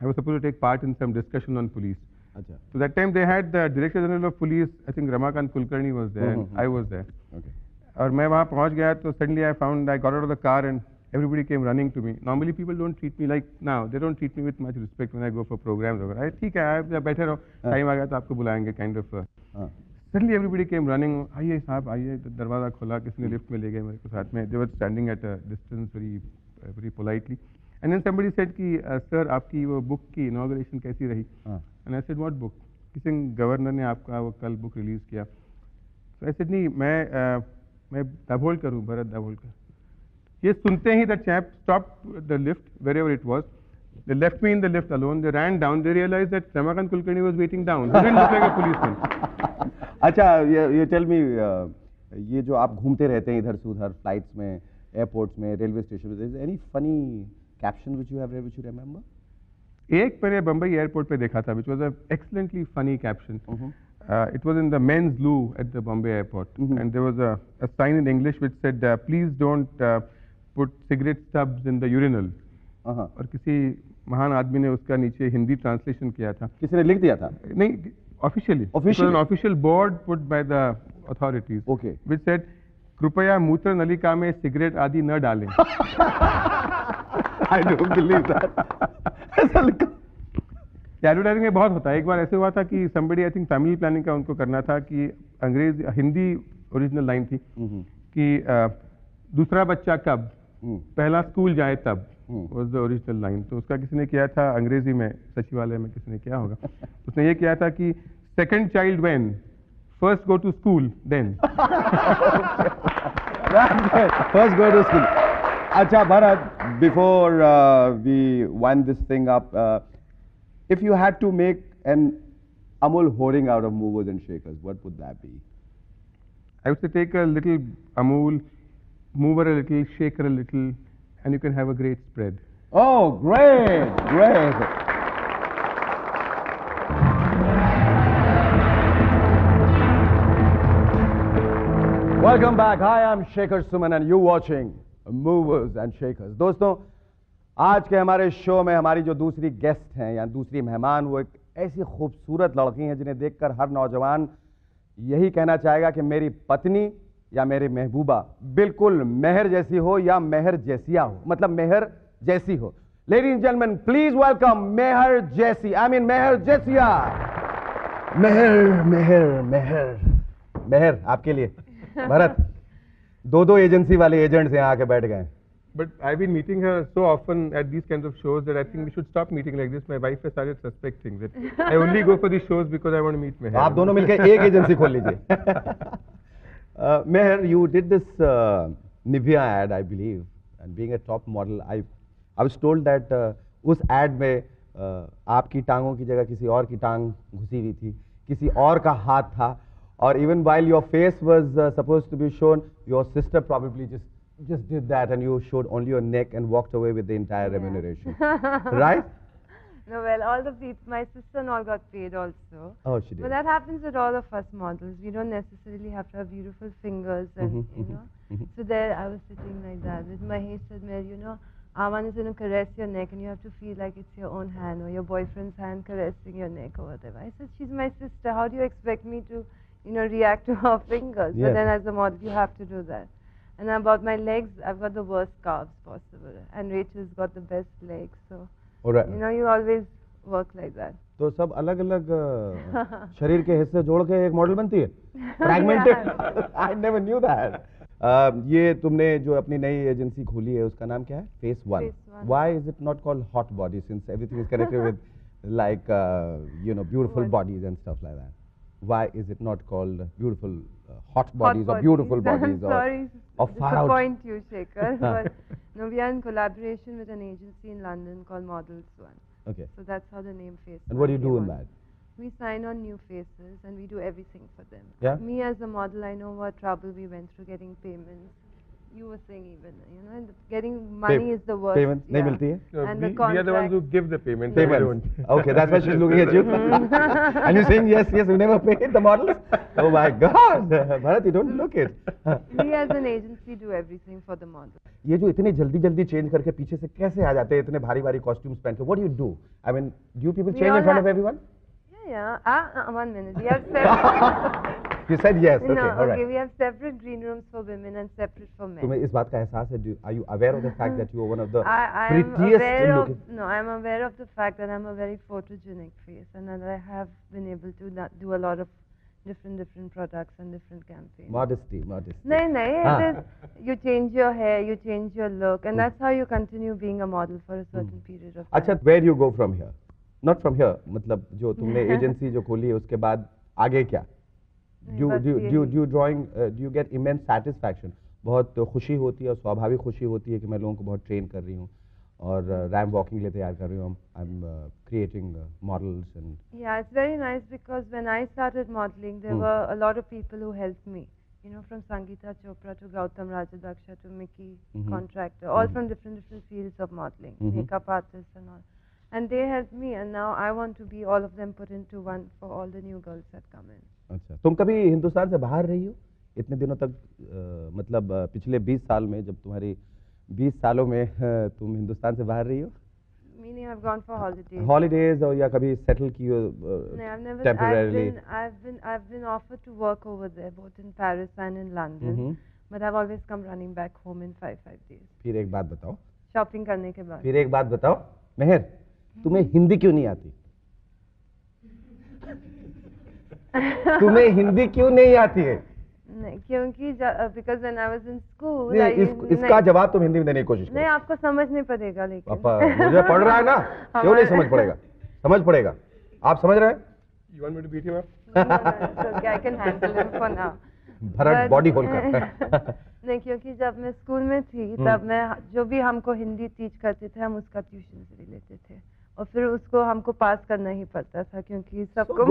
Speaker 9: I was supposed to take part in some discussion on police.
Speaker 1: अच्छा.
Speaker 9: So that time they had the Director General of Police, I think Ramakant Kulkarni was there, and I was there.
Speaker 1: Okay.
Speaker 9: और मैं वहाँ पहुँच गया तो suddenly I found I got out of the car and everybody came running to me. Normally people don't treat me like now. They don't treat me with much respect when I go for programs. वगैरह. ठीक है, आप बैठे रहो. Time आ गया तो आपको बुलाएंगे kind of. Suddenly everybody came running. आइए साहब आइए. दरवाजा खोला, किसी ने लिफ्ट में ले गए मेरे को साथ में. They were standing at a distance very politely. And then somebody said कि sir आपकी वो book की inauguration कैसी रही? And I said what book? किसी गवर्नर ने आपका वो कल book release किया. So I said नहीं मैं दाभोलकर हूँ, भरत दाभोलकर. ये सुनते ही the chap stopped the lift wherever it was. They left me in the lift alone. They ran down. They realized that Ramakant Kulkarni was waiting down. He didn't look like a policeman.
Speaker 1: अच्छा, ये tell me, ये जो आप घूमते रहते हैं इधर से उधर फ्लाइट्स में, एयरपोर्ट्स में, रेलवे स्टेशन में, is there any funny caption which you have read which you remember?
Speaker 9: एक मैंने बम्बई एयरपोर्ट पे देखा था, which was an excellently funny caption. It was in the men's loo at the Bombay airport, and there was a sign in English which said, "Please don't put cigarette stubs in the urinal." और किसी महान आदमी ने उसका नीचे Hindi translation किया था.
Speaker 1: किसी ने लिख दिया था?
Speaker 9: नहीं, officially. It was an official board put by the authorities.
Speaker 1: Okay.
Speaker 9: Which said, "कृपया मूत्र नलिका में सिगरेट आदि न डालें."
Speaker 1: I don't believe that. ऐसा लिखा?
Speaker 9: एडवर्टाइजिंग में बहुत होता है. एक बार ऐसे हुआ था कि somebody, I think family planning का उनको करना था कि हिंदी ओरिजिनल लाइन थी कि दूसरा बच्चा कब, पहला स्कूल जाए तब, was the original line. तो उसका किसी ने किया था अंग्रेजी में, सचिवालय में किसी ने किया होगा. उसने ये किया था कि second child when, first go to school then.
Speaker 1: First go to school. अच्छा Bharat, before we wind this thing up, if you had to make an Amul hoarding out of movers and shakers, what would that be?
Speaker 9: I would say take a little Amul, mover a little, shaker a little, and you can have a great spread.
Speaker 1: Oh, great, great. Welcome back. Hi, I'm Shekhar Suman and you're watching Movers and Shakers. दोस्तों, आज के हमारे show में हमारी जो दूसरी guest हैं या दूसरी मेहमान, वो एक ऐसी खूबसूरत लड़की हैं जिन्हें देखकर हर नौजवान यही कहना चाहेगा कि मेरी पत्नी या मेरी महबूबा बिल्कुल मेहर जैसी हो या मेहर जैसिया हो, मतलब मेहर जैसी हो. Ladies and gentleman, please welcome Mehr Jessia, I mean मेहर जैसिया. मेहर मेहर मेहर मेहर आपके लिए. भरत, दो एजेंसी वाले एजेंट्स यहाँ आके बैठ गए.
Speaker 9: But I've been meeting her so often at these kinds of shows that I think we should stop meeting like this. My wife has started suspecting that I only go for these shows because I want to meet Meher.
Speaker 1: आप दोनों मिलकर एक agency खोल लीजिए. Meher, you did this Nivea ad, I believe, and being a top model, I was told that उस ad में आपकी टांगों की जगह किसी और की टांग घुसी हुई थी, किसी और का हाथ था, और even while your face was supposed to be shown, your sister probably just did that and you showed only your neck and walked away with the entire remuneration, right?
Speaker 10: No, well, all the people, my sister and all got paid also.
Speaker 1: Oh, she did.
Speaker 10: But that happens with all of us models. We don't necessarily have to have beautiful fingers and, you know. So there I was sitting like that with Mahesh said, you know, Aman is going to caress your neck and you have to feel like it's your own hand or your boyfriend's hand caressing your neck or whatever. I said, she's my sister. How do you expect me to, you know, react to her fingers?
Speaker 1: Yes.
Speaker 10: But then as a model, you have to do that. And about my legs, I've got the worst calves possible. And Rachel's got the best legs. So,
Speaker 1: Alright.
Speaker 10: you know, you always work like that.
Speaker 1: तो सब अलग अलग शरीर के हिस्से जोड़ के एक मॉडल बनती है, fragmented. I never knew that. ये तुमने जो अपनी नई एजेंसी खोली है उसका नाम क्या है? Face One. Why is it not called Hot Body, since everything is connected with like you know, beautiful bodies and stuff like that? Why is it not called beautiful hot bodies or beautiful bodies
Speaker 10: Sorry,
Speaker 1: or far out?
Speaker 10: disappoint you, Shekhar. But no, we are in collaboration with an agency in London called Models One.
Speaker 1: Okay.
Speaker 10: So that's how the name Face
Speaker 1: And what do you
Speaker 10: One
Speaker 1: do
Speaker 10: came
Speaker 1: in
Speaker 10: on.
Speaker 1: that?
Speaker 10: We sign on new faces and we do everything for them.
Speaker 1: Yeah?
Speaker 10: Me as a model, I know what trouble we went through getting payments. You were saying even, you know, getting money is the worst.
Speaker 1: Payments नहीं मिलती है?
Speaker 9: So
Speaker 10: And
Speaker 9: we,
Speaker 10: the
Speaker 9: we are the ones who give the payment.
Speaker 1: Payments.
Speaker 9: We don't.
Speaker 1: Okay, that's why she's looking at you. And you're saying yes, yes, we never paid the models. Oh my God, Bharat, you don't look it.
Speaker 10: We as an agency do everything for the model.
Speaker 1: ये जो इतनी जल्दी जल्दी change करके पीछे से कैसे आ जाते हैं इतने भारी भारी कॉस्ट्यूम्स पहन के? What do you do? I mean, do you people
Speaker 10: We
Speaker 1: change
Speaker 10: all
Speaker 1: in front of
Speaker 10: have-
Speaker 1: everyone?
Speaker 10: Yeah. 1 minute. We have separate.
Speaker 1: You said yes. Okay,
Speaker 10: No,
Speaker 1: all right.
Speaker 10: okay. We have separate green rooms for women and separate for men.
Speaker 1: तुम्हें इस बात का एहसास है? Are you aware of the fact that you are one of the
Speaker 10: I am
Speaker 1: prettiest
Speaker 10: aware
Speaker 1: looking?
Speaker 10: of I'm aware of the fact that I'm a very photogenic face and that I have been able to do a lot of different products and different campaigns.
Speaker 1: Modesty.
Speaker 10: No, it is, you change your hair, you change your look, and that's how you continue being a model for a certain period of time.
Speaker 1: अच्छा, where do you go from here? Not from here. मतलब जो तुमने agency जो खोली है उसके बाद आगे क्या? Do you get immense satisfaction? बहुत खुशी होती है और स्वाभाविक खुशी होती है कि मैं लोगों को बहुत ट्रेन कर रही हूँ और रैम वॉकिंग के लिए तैयार कर रही हूँ. I'm creating models and.
Speaker 10: Yeah, it's very nice because when I started modeling, there were a lot of people who helped me. You know, from Sangeeta Chopra to Gautam Rajadaksha to Mickey, contractor, all from different fields of modeling, makeup artists and all. And they helped me, and now I want to be all of them put into one for all the new girls that come in.
Speaker 1: अच्छा, तुम कभी हिंदुस्तान से बाहर रही हो इतने दिनों तक? मतलब पिछले 20 साल में, जब तुम्हारी 20 सालों में तुम हिंदुस्तान से बाहर रही हो?
Speaker 10: Meaning I've gone for holidays.
Speaker 1: Holidays or या कभी सेटल की हो
Speaker 10: No, I've never.
Speaker 1: temporarily?
Speaker 10: I've been offered to work over there, both in Paris and in London. But I've always come running back home in 5 days.
Speaker 1: फिर एक बात बताओ.
Speaker 10: Shopping करने के बाद.
Speaker 1: फिर एक बात बताओ, मेहर, तुम्हें हिंदी क्यों नहीं आती? तुम्हें हिंदी क्यों नहीं आती है?
Speaker 10: नहीं, क्योंकि because when I was in school,
Speaker 1: इसका जवाब तुम हिंदी में देने की कोशिश करो.
Speaker 10: नहीं, आपको समझ नहीं पड़ेगा लेकिन.
Speaker 1: पापा, मुझे पढ़ रहा है ना, क्यों नहीं समझ पड़ेगा? समझ पड़ेगा. आप समझ रहे हैं?
Speaker 9: You want me to beat him up?
Speaker 10: No, it's okay, I can handle him for now.
Speaker 1: Bharat body होल कर.
Speaker 10: नहीं, क्योंकि जब मैं स्कूल में थी तब मैं जो भी हमको हिंदी टीच करते थे हम उसका ट्यूशन से लेते थे और फिर उसको हमको पास करना ही पड़ता था क्योंकि सबको.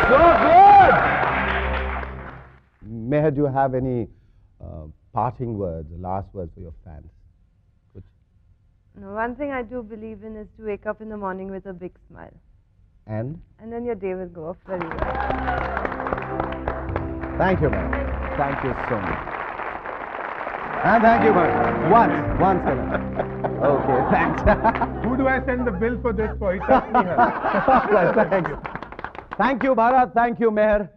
Speaker 1: So good. Meher, do you have any parting words, last words for your fans?
Speaker 10: No, one thing I do believe in is to wake up in the morning with a big smile.
Speaker 1: And
Speaker 10: then your day will go off very well.
Speaker 1: Thank you, Meher. Thank you so much. And thank you, Bharat. Once. Okay, thanks.
Speaker 9: Who do I send the bill for this for? He touched me.
Speaker 1: Thank you. Thank you, Bharat. Thank you, Meher.